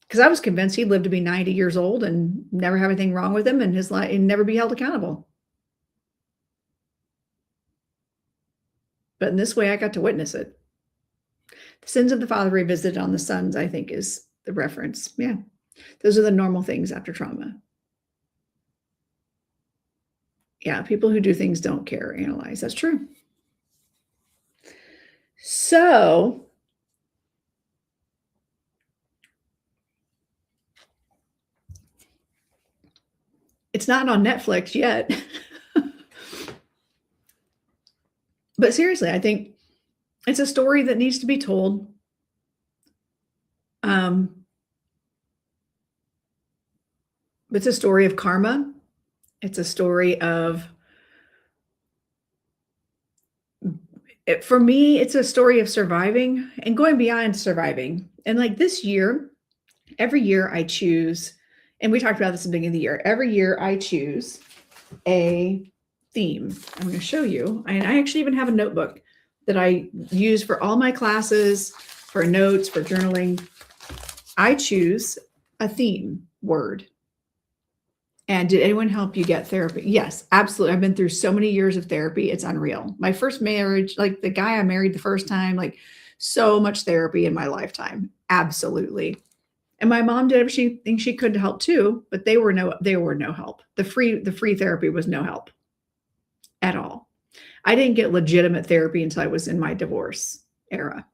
Because I was convinced he'd live to be 90 years old and never have anything wrong with him in his life and never be held accountable. But in this way, I got to witness it. The sins of the father revisited on the sons, I think, is the reference. Yeah. Those are the normal things after trauma. Yeah, people who do things don't care or analyze. That's true. So, it's not on Netflix yet. But seriously, I think it's a story that needs to be told. It's a story of karma. It's a story of, for me, it's a story of surviving and going beyond surviving. And like this year, every year I choose, and we talked about this at the beginning of the year, every year I choose a theme. I'm going to show you. And I actually even have a notebook that I use for all my classes, for notes, for journaling. I choose a theme word. And did anyone help you get therapy? Yes, absolutely. I've been through so many years of therapy. It's unreal. My first marriage, like the guy I married the first time, like so much therapy in my lifetime. Absolutely. And my mom did everything she could to help too, but they were no help. The free therapy was no help at all. I didn't get legitimate therapy until I was in my divorce era.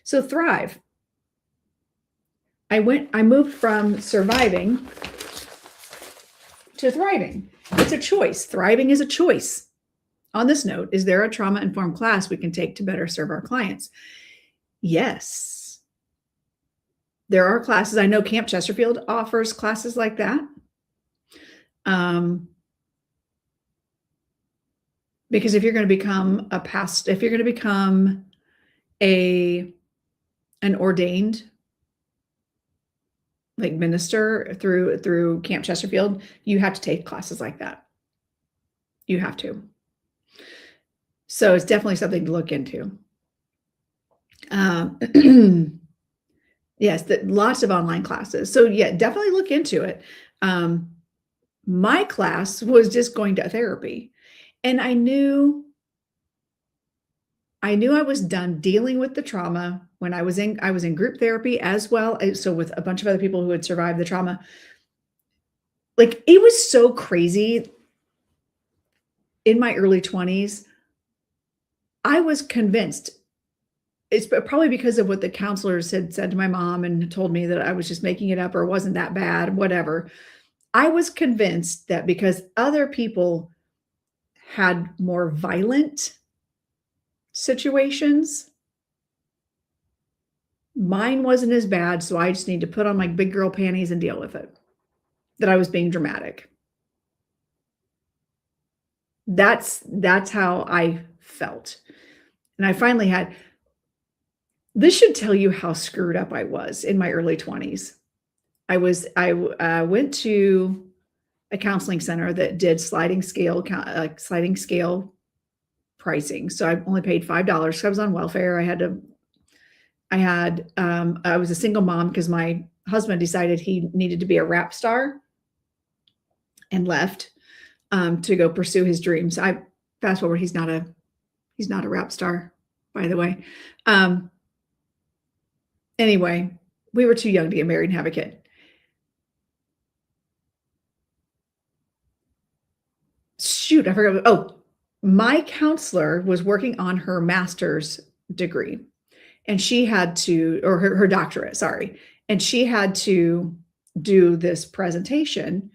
So thrive. I moved from surviving to thriving. It's a choice. Thriving is a choice. On this note, is there a trauma-informed class we can take to better serve our clients? Yes. There are classes. I know Camp Chesterfield offers classes like that. Because if you're going to become a pastor, if you're going to become an ordained like minister through Camp Chesterfield, you have to take classes like that. You have to. So it's definitely something to look into. Yes, lots of online classes. So yeah, definitely look into it. My class was just going to therapy, and I knew I was done dealing with the trauma when I was in group therapy as well. So with a bunch of other people who had survived the trauma. Like it was so crazy. In my early 20s, I was convinced, it's probably because of what the counselors had said to my mom and told me that I was just making it up or it wasn't that bad, whatever. I was convinced that because other people had more violent situations, mine wasn't as bad, so I just need to put on my big girl panties and deal with it. That I was being dramatic. That's how I felt. And I finally had, this should tell you how screwed up I was in my early 20s. I went to a counseling center that did sliding scale pricing. So I only paid $5 because I was on welfare. I was a single mom because my husband decided he needed to be a rap star and left to go pursue his dreams. I fast forward, he's not a rap star, by the way. Anyway, we were too young to get married and have a kid. Shoot, I forgot. Oh, my counselor was working on her master's degree, and she had to, or her doctorate, sorry. And she had to do this presentation,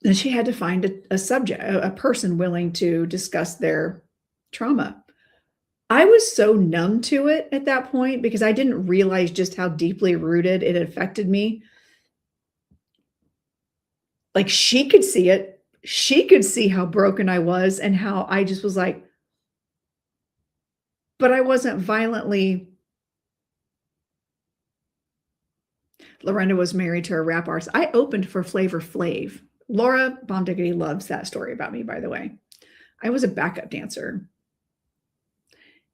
and she had to find a person willing to discuss their trauma. I was so numb to it at that point because I didn't realize just how deeply rooted it affected me. Like she could see it. She could see how broken I was and how I just was like, but I wasn't violently Lorenda was married to a rap artist. I opened for Flavor Flav. Laura Bomdiggity loves that story about me, by the way. I was a backup dancer.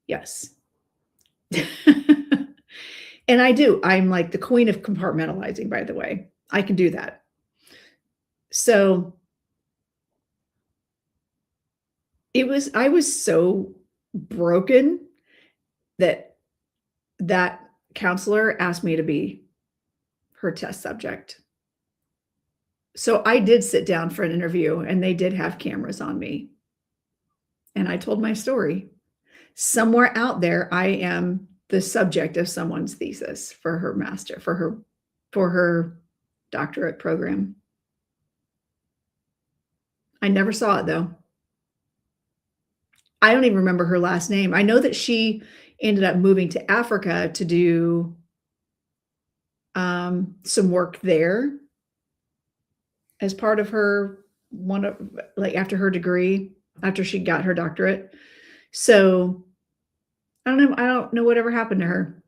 Yes. And I do. I'm like the queen of compartmentalizing, by the way. I can do that. So I was so broken that counselor asked me to be her test subject. So I did sit down for an interview and they did have cameras on me. And I told my story. Somewhere out there, I am the subject of someone's thesis for her master, for her doctorate program. I never saw it though. I don't even remember her last name. I know that she ended up moving to Africa to do some work there as part of her after her degree, after she got her doctorate. So I don't know whatever happened to her.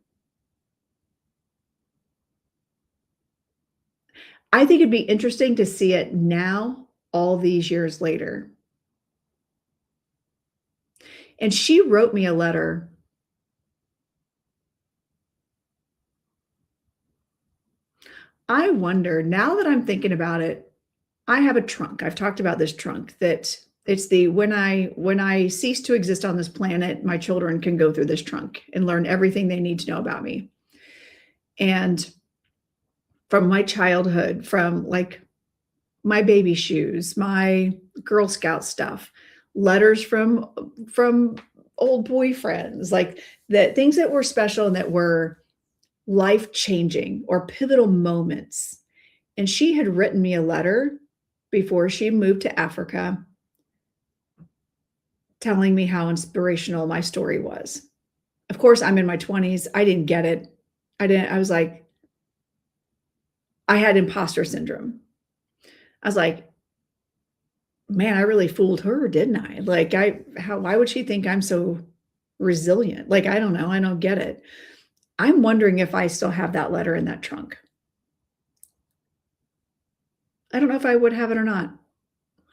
I think it'd be interesting to see it now, all these years later. And she wrote me a letter. I wonder, now that I'm thinking about it, I have a trunk. I've talked about this trunk that it's when I cease to exist on this planet, my children can go through this trunk and learn everything they need to know about me. And from my childhood, from like my baby shoes, my Girl Scout stuff, letters from old boyfriends, like the things that were special and that were life-changing or pivotal moments. And she had written me a letter before she moved to Africa telling me how inspirational my story was. Of course, I'm in my 20s. I didn't get it. I was like, I had imposter syndrome. I was like, man, I really fooled her, didn't I? Like, why would she think I'm so resilient? Like, I don't know. I don't get it. I'm wondering if I still have that letter in that trunk. I don't know if I would have it or not.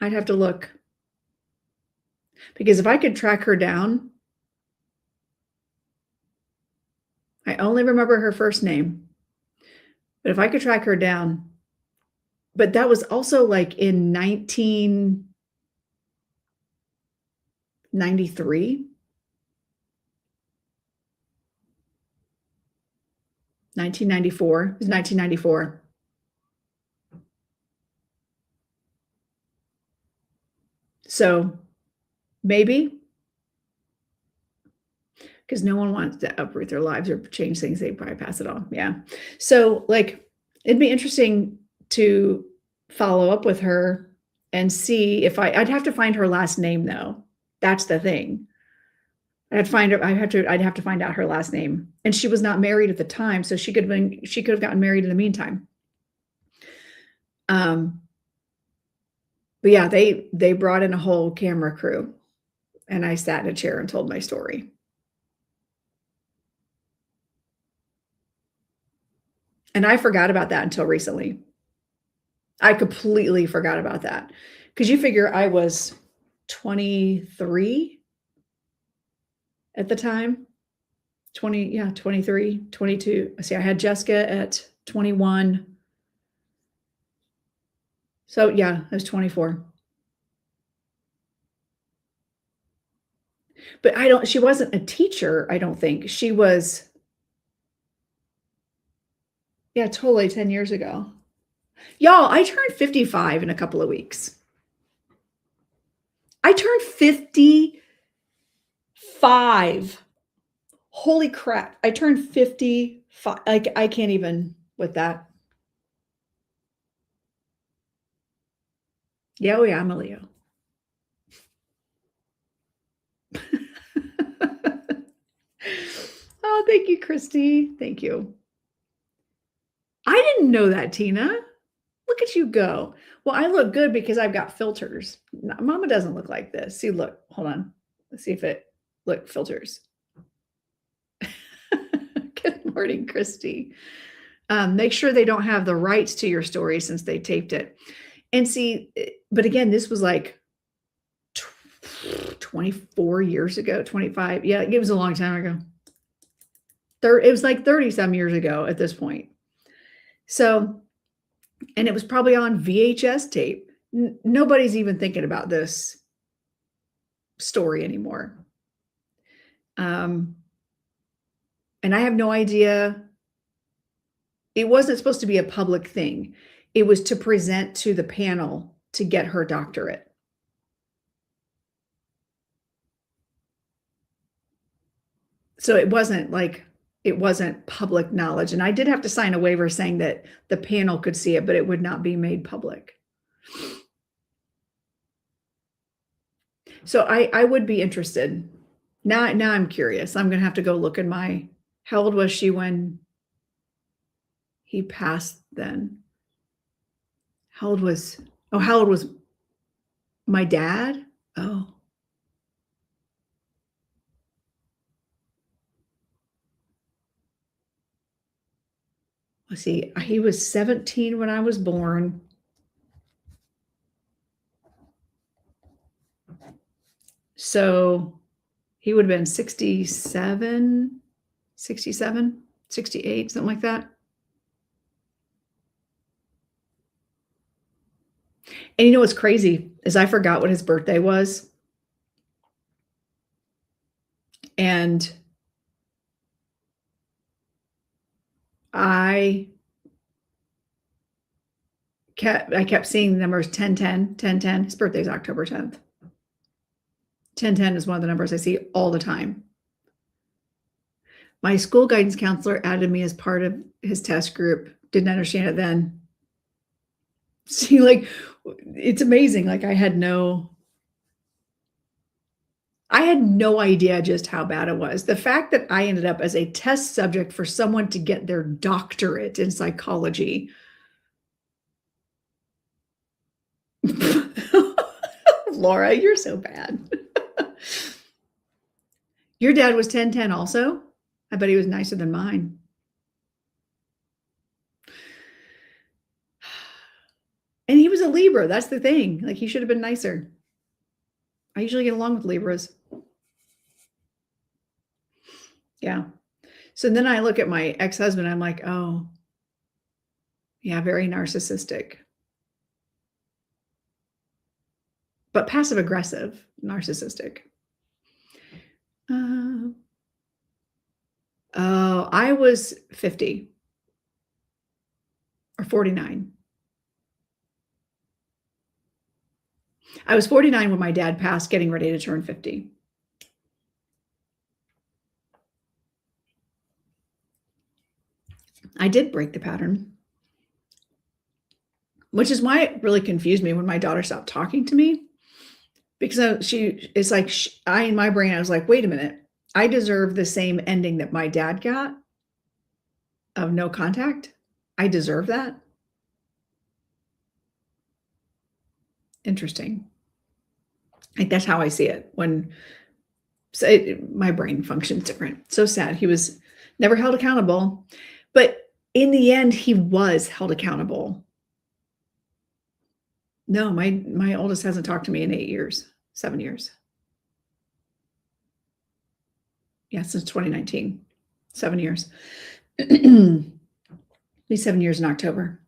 I'd have to look. Because if I could track her down, I only remember her first name. But if I could track her down, but that was also like in 1993. 1994. It was 1994. So maybe, because no one wants to uproot their lives or change things, they probably pass it on. Yeah. So like, it'd be interesting to follow up with her and see if I'd have to find her last name though. That's the thing. I'd have to find out her last name. And she was not married at the time, so she could have gotten married in the meantime. But yeah, they brought in a whole camera crew and I sat in a chair and told my story. And I forgot about that until recently. I completely forgot about that. Because you figure I was 23 at the time. 23, 22. See, I had Jessica at 21. So yeah, I was 24. But she wasn't a teacher, I don't think. She was, yeah, totally 10 years ago. Y'all, I turned 55 in a couple of weeks. I turned 55. Holy crap. I turned 55. I can't even with that. Yeah, oh yeah, I'm a Leo. Oh, thank you, Christy. Thank you. I didn't know that, Tina. Look at you go. Well, I look good because I've got filters. Mama doesn't look like this. See, look, hold on. Let's see if filters. Good morning, Christy. Make sure they don't have the rights to your story since they taped it. And see, but again, this was like 24 years ago, 25. Yeah, it was a long time ago. It was like 30 some years ago at this point. So, and it was probably on VHS tape. Nobody's even thinking about this story anymore. And I have no idea. It wasn't supposed to be a public thing. It was to present to the panel to get her doctorate. So it wasn't public knowledge. And I did have to sign a waiver saying that the panel could see it, but it would not be made public. So I would be interested. Now I'm curious. I'm going to have to go look at how old was she when he passed then? How old was my dad? Oh. Let's see. He was 17 when I was born. So he would have been 67, 68, something like that. And you know what's crazy is I forgot what his birthday was. And I kept seeing the numbers 1010. His birthday is October 10th. 1010 is one of the numbers I see all the time. My school guidance counselor added me as part of his test group. Didn't understand it then. See, like, it's amazing. Like, I had no idea just how bad it was. The fact that I ended up as a test subject for someone to get their doctorate in psychology. Laura, you're so bad. Your dad was 1010 also? I bet he was nicer than mine. And he was a Libra. That's the thing. Like, he should have been nicer. I usually get along with Libras. Yeah. So then I look at my ex-husband. I'm like, oh, yeah, very narcissistic. But passive-aggressive, narcissistic. I was 50 or 49. I was 49 when my dad passed, getting ready to turn 50. I did break the pattern, which is why it really confused me when my daughter stopped talking to me. Because in my brain, I was like, wait a minute, I deserve the same ending that my dad got of no contact. I deserve that. Interesting. Like, that's how I see it my brain functions different. So sad. He was never held accountable, but in the end, he was held accountable. No, my oldest hasn't talked to me in 7 years. Yeah, since 2019, 7 years. At least 7 years in October.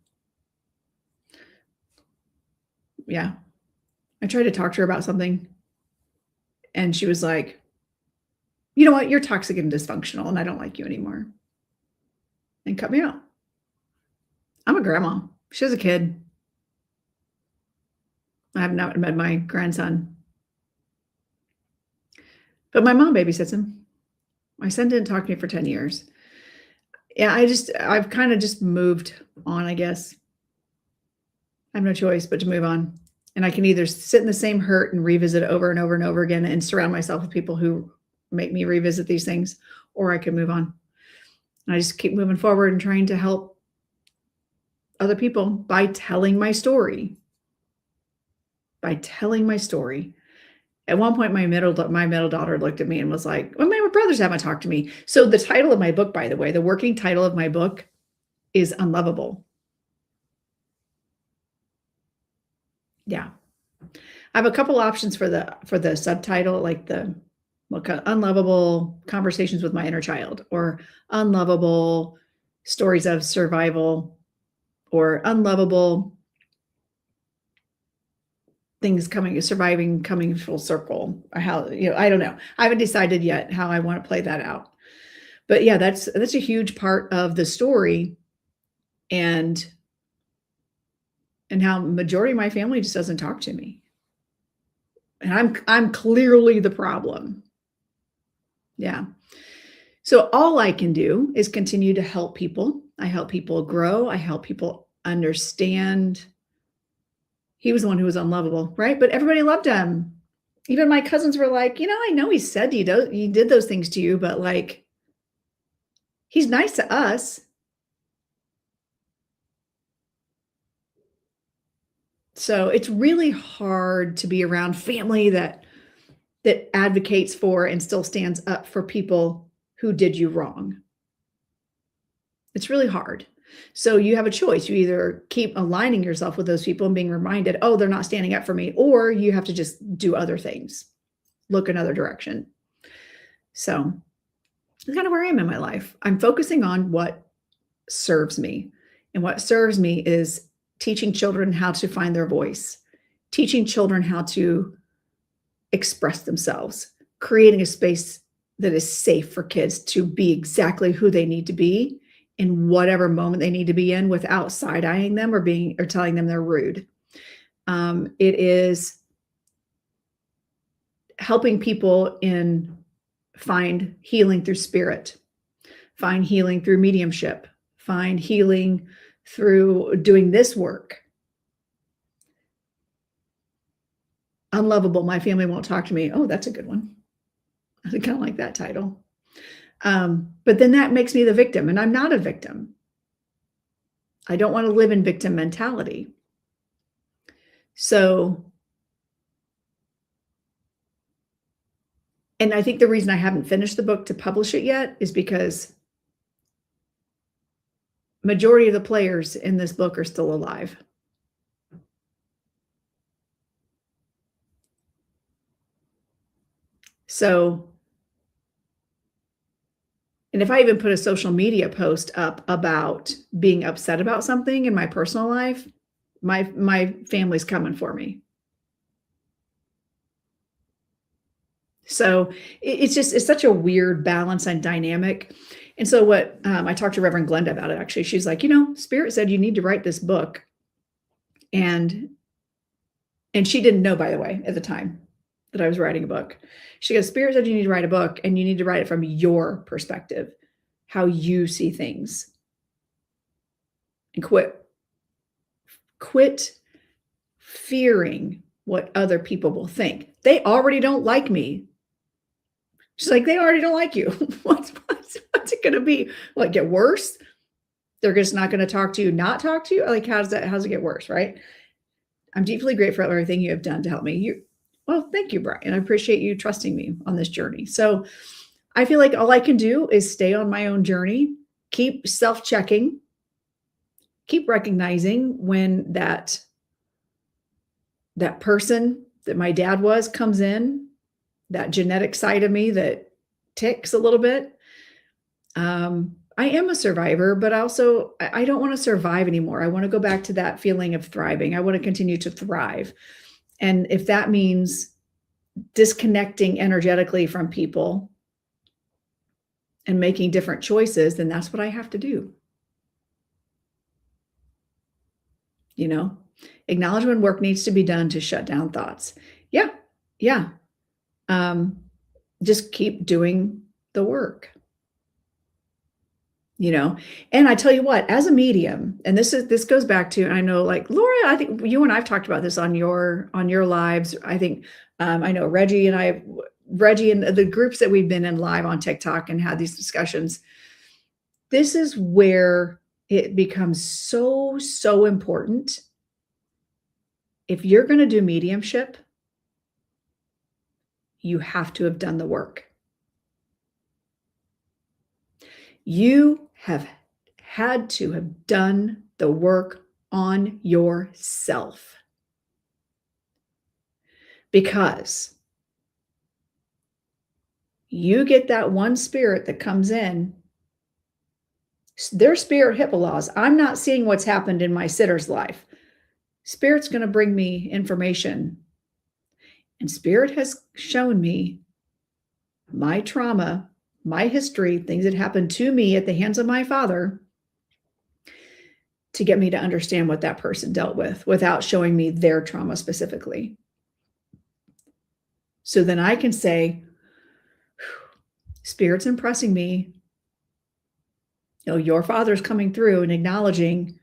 Yeah. I tried to talk to her about something, and she was like, you know what? You're toxic and dysfunctional, and I don't like you anymore. And cut me out. I'm a grandma. She has a kid. I have not met my grandson. But my mom babysits him. My son didn't talk to me for 10 years. Yeah, I've kind of just moved on, I guess. I have no choice but to move on. And I can either sit in the same hurt and revisit it over and over and over again and surround myself with people who make me revisit these things, or I can move on. And I just keep moving forward and trying to help other people by telling my story. By telling my story. At one point, my middle daughter looked at me and was like, well, my brothers haven't talked to me. So the title of my book, by the way, the working title of my book is unlovable. Yeah. I have a couple options for the subtitle, like unlovable conversations with my inner child, or unlovable stories of survival, or unlovable things surviving, coming full circle, or how, I don't know. I haven't decided yet how I want to play that out. But yeah, that's a huge part of the story, and how majority of my family just doesn't talk to me. And I'm clearly the problem. Yeah. So all I can do is continue to help people. I help people grow. I help people understand. He was the one who was unlovable, right? But everybody loved him. Even my cousins were like, I know he said he did those things to you, but like, he's nice to us. So it's really hard to be around family that advocates for and still stands up for people who did you wrong. It's really hard. So you have a choice. You either keep aligning yourself with those people and being reminded, oh, they're not standing up for me, or you have to just do other things, look another direction. So that's kind of where I am in my life. I'm focusing on what serves me. And what serves me is teaching children how to find their voice, teaching children how to express themselves, creating a space that is safe for kids to be exactly who they need to be in whatever moment they need to be in, without side-eyeing them or telling them they're rude. It is helping people find healing through spirit, find healing through mediumship, find healing through doing this work. Unlovable, my family won't talk to me. Oh, that's a good one. I kind of like that title. But then that makes me the victim, and I'm not a victim. I don't want to live in victim mentality. So, and I think the reason I haven't finished the book to publish it yet is because majority of the players in this book are still alive. So, and if I even put a social media post up about being upset about something in my personal life, my family's coming for me. So it's such a weird balance and dynamic. And so what I talked to Reverend Glenda about it, actually. She's like, Spirit said you need to write this book. And she didn't know, by the way, at the time that I was writing a book. She goes, Spirit said you need to write a book, and you need to write it from your perspective, how you see things. And quit fearing what other people will think. They already don't like me. She's like, they already don't like you. What's it going to be? Like, get worse? They're just not going to talk to you, not talk to you? Like, how's it get worse, right? I'm deeply grateful for everything you have done to help me. Well, thank you, Brian. I appreciate you trusting me on this journey. So I feel like all I can do is stay on my own journey, keep self-checking, keep recognizing when that person that my dad comes in, that genetic side of me that ticks a little bit. I am a survivor, but also I don't want to survive anymore. I want to go back to that feeling of thriving. I want to continue to thrive. And if that means disconnecting energetically from people and making different choices, then that's what I have to do. Acknowledge when work needs to be done to shut down thoughts. Yeah. Just keep doing the work. And I tell you what, as a medium, and this goes back to, I know, like, Laura, I think you and I've talked about this on your lives. I think, I know Reggie and the groups that we've been in live on TikTok and had these discussions. This is where it becomes so, so important. If you're going to do mediumship, you have to have done the work. You have had to have done the work on yourself. Because you get that one spirit that comes in, their spirit HIPAA laws. I'm not seeing what's happened in my sitter's life. Spirit's going to bring me information. And Spirit has shown me my trauma, my history, things that happened to me at the hands of my father, to get me to understand what that person dealt with without showing me their trauma specifically. So then I can say, Spirit's impressing me. You know, your father's coming through and acknowledging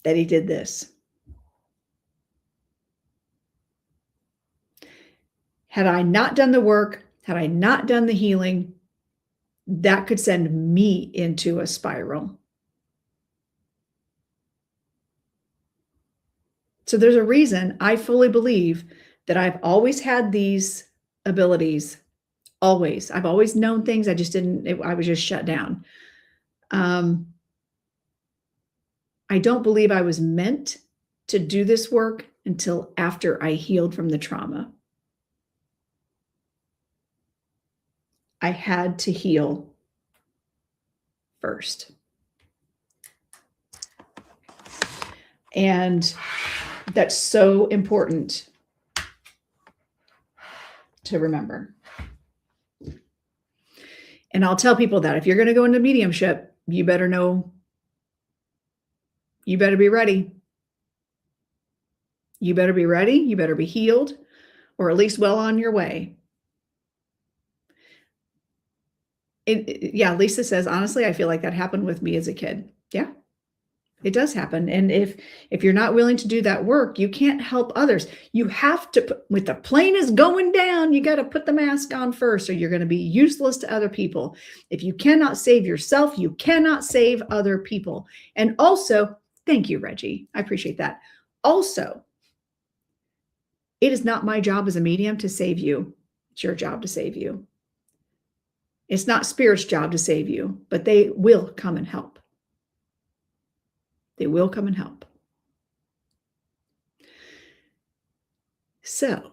that he did this. Had I not done the work, had I not done the healing, that could send me into a spiral. So there's a reason I fully believe that I've always had these abilities. Always. I've always known things. I just didn't, I was just shut down. I don't believe I was meant to do this work until after I healed from the trauma. I had to heal first. And that's so important to remember. And I'll tell people that if you're going to go into mediumship, you better know, you better be ready. You better be ready. You better be healed, or at least well on your way. Yeah, Lisa says, honestly, I feel like that happened with me as a kid. Yeah, it does happen. And if you're not willing to do that work, you can't help others. You have to, with the plane is going down, you got to put the mask on first, or you're going to be useless to other people. If you cannot save yourself, you cannot save other people. And also, thank you, Reggie. I appreciate that. Also, it is not my job as a medium to save you. It's your job to save you. It's not Spirit's job to save you, but they will come and help. They will come and help. So,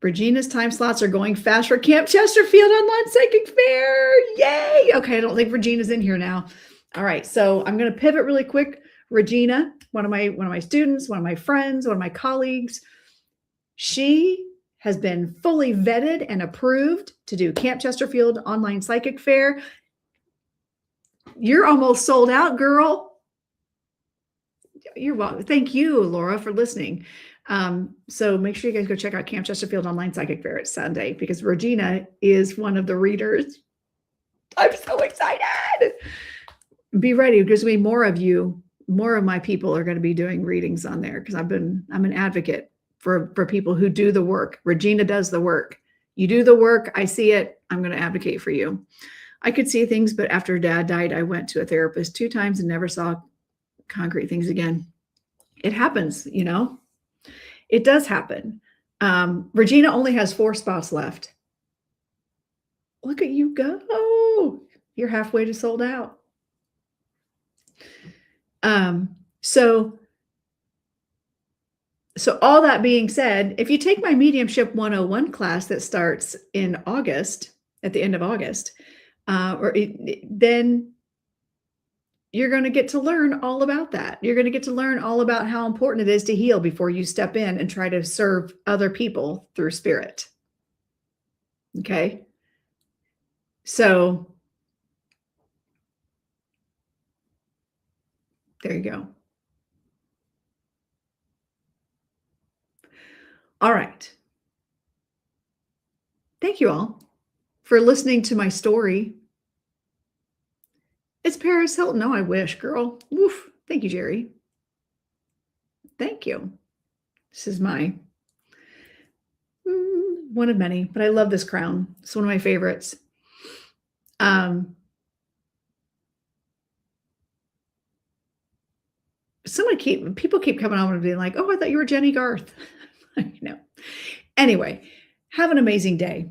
Regina's time slots are going fast for Camp Chesterfield Online Psychic Fair. Yay! Okay, I don't think Regina's in here now. All right, so I'm going to pivot really quick. Regina, one of my students, one of my friends, one of my colleagues, she has been fully vetted and approved to do Camp Chesterfield Online Psychic Fair. You're almost sold out, girl. You're welcome. Thank you, Laura, for listening. So make sure you guys go check out Camp Chesterfield Online Psychic Fair. It's Sunday, because Regina is one of the readers. I'm so excited. Be ready, because we more of you, more of my people are going to be doing readings on there, because I'm an advocate for people who do the work. Regina does the work. You do the work. I see it. I'm going to advocate for you. I could see things, but after Dad died, I went to a therapist 2 times and never saw concrete things again. It happens, you know, it does happen. Regina only has 4 spots left. Look at you go. You're halfway to sold out. So all that being said, if you take my Mediumship 101 class that starts in August, at the end of August, then you're going to get to learn all about that. You're going to get to learn all about how important it is to heal before you step in and try to serve other people through Spirit. Okay. So there you go. All right. Thank you all for listening to my story. It's Paris Hilton. Oh, I wish, girl. Woof. Thank you, Jerry. Thank you. This is my one of many, but I love this crown. It's one of my favorites. People keep coming on and being like, oh, I thought you were Jenny Garth. I know. Anyway, have an amazing day.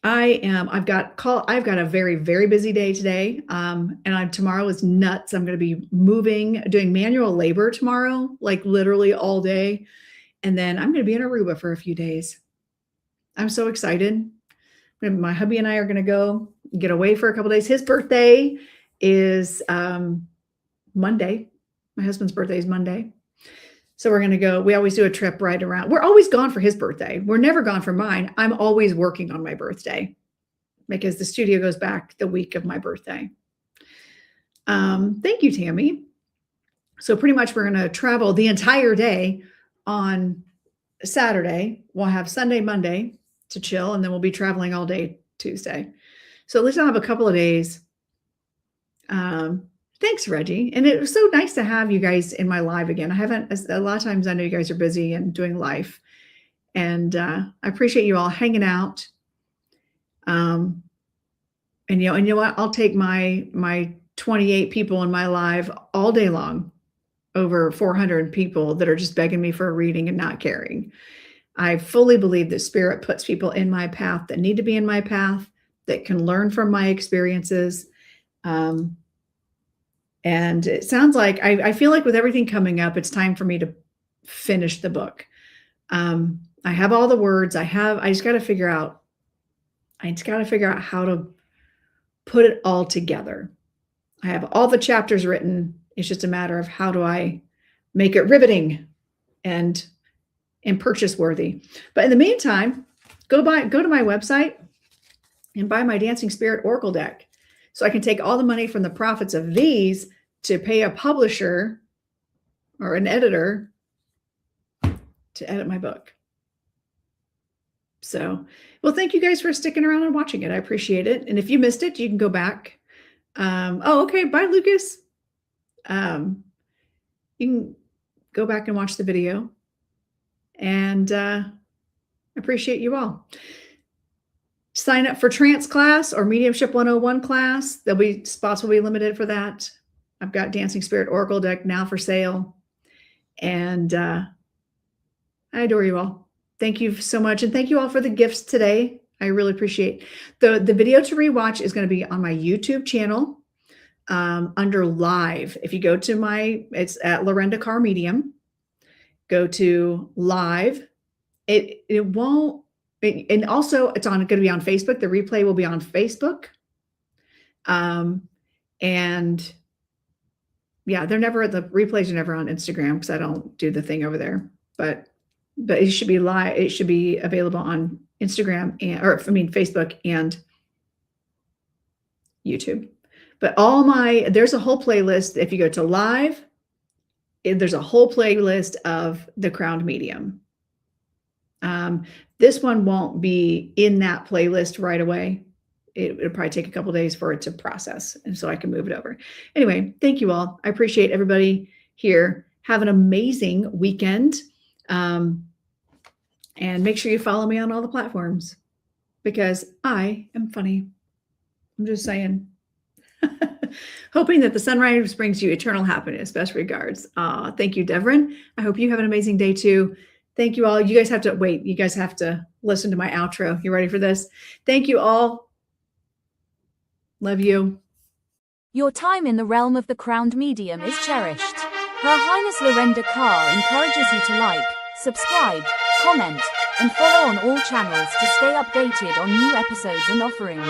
I've got a very, very busy day today. And tomorrow is nuts. I'm going to be doing manual labor tomorrow, like literally all day. And then I'm going to be in Aruba for a few days. I'm so excited. My hubby and I are going to go get away for a couple days. His birthday is Monday. My husband's birthday is Monday. So we're going to go. We always do a trip right around. We're always gone for his birthday. We're never gone for mine. I'm always working on my birthday because the studio goes back the week of my birthday. Thank you, Tammy. So pretty much we're going to travel the entire day on Saturday. We'll have Sunday, Monday to chill, and then we'll be traveling all day Tuesday. So at least I'll have a couple of days. Thanks, Reggie. And it was so nice to have you guys in my live again. A lot of times I know you guys are busy and doing life. And I appreciate you all hanging out. And you know what? I'll take my 28 people in my live all day long, over 400 people that are just begging me for a reading and not caring. I fully believe that Spirit puts people in my path that need to be in my path, that can learn from my experiences. And it sounds like I feel like with everything coming up, it's time for me to finish the book. I have all the words. I just got to figure out how to put it all together. I have all the chapters written. It's just a matter of how do I make it riveting and purchase worthy. But in the meantime, go to my website and buy my Dancing Spirit Oracle deck. So I can take all the money from the profits of these to pay a publisher or an editor to edit my book. So, well, thank you guys for sticking around and watching it. I appreciate it. And if you missed it, you can go back. Okay. Bye, Lucas. You can go back and watch the video. And I appreciate you all. Sign up for trance class or mediumship 101 class. Spots will be limited for that. I've got Dancing Spirit Oracle deck now for sale. And I adore you all. Thank you so much. And thank you all for the gifts today. I really appreciate the video to rewatch is going to be on my YouTube channel under live. If you go to it's at Lorenda Carr Medium, go to live. It won't. And also it's going to be on Facebook. The replay will be on Facebook. And yeah, the replays are never on Instagram because I don't do the thing over there, but it should be live. It should be available on Instagram Facebook and YouTube. But there's a whole playlist. If you go to live, there's a whole playlist of the Crowned Medium. This one won't be in that playlist right away. It'll probably take a couple of days for it to process, and so I can move it over. Anyway, thank you all. I appreciate everybody here. Have an amazing weekend. And make sure you follow me on all the platforms because I am funny. I'm just saying. Hoping that the sunrise brings you eternal happiness. Best regards. Thank you, Devrin. I hope you have an amazing day too. Thank you all. You guys have to wait. You guys have to listen to my outro. You ready for this? Thank you all. Love you. Your time in the realm of the Crowned Medium is cherished. Her Highness Lorenda Carr encourages you to like, subscribe, comment, and follow on all channels to stay updated on new episodes and offerings.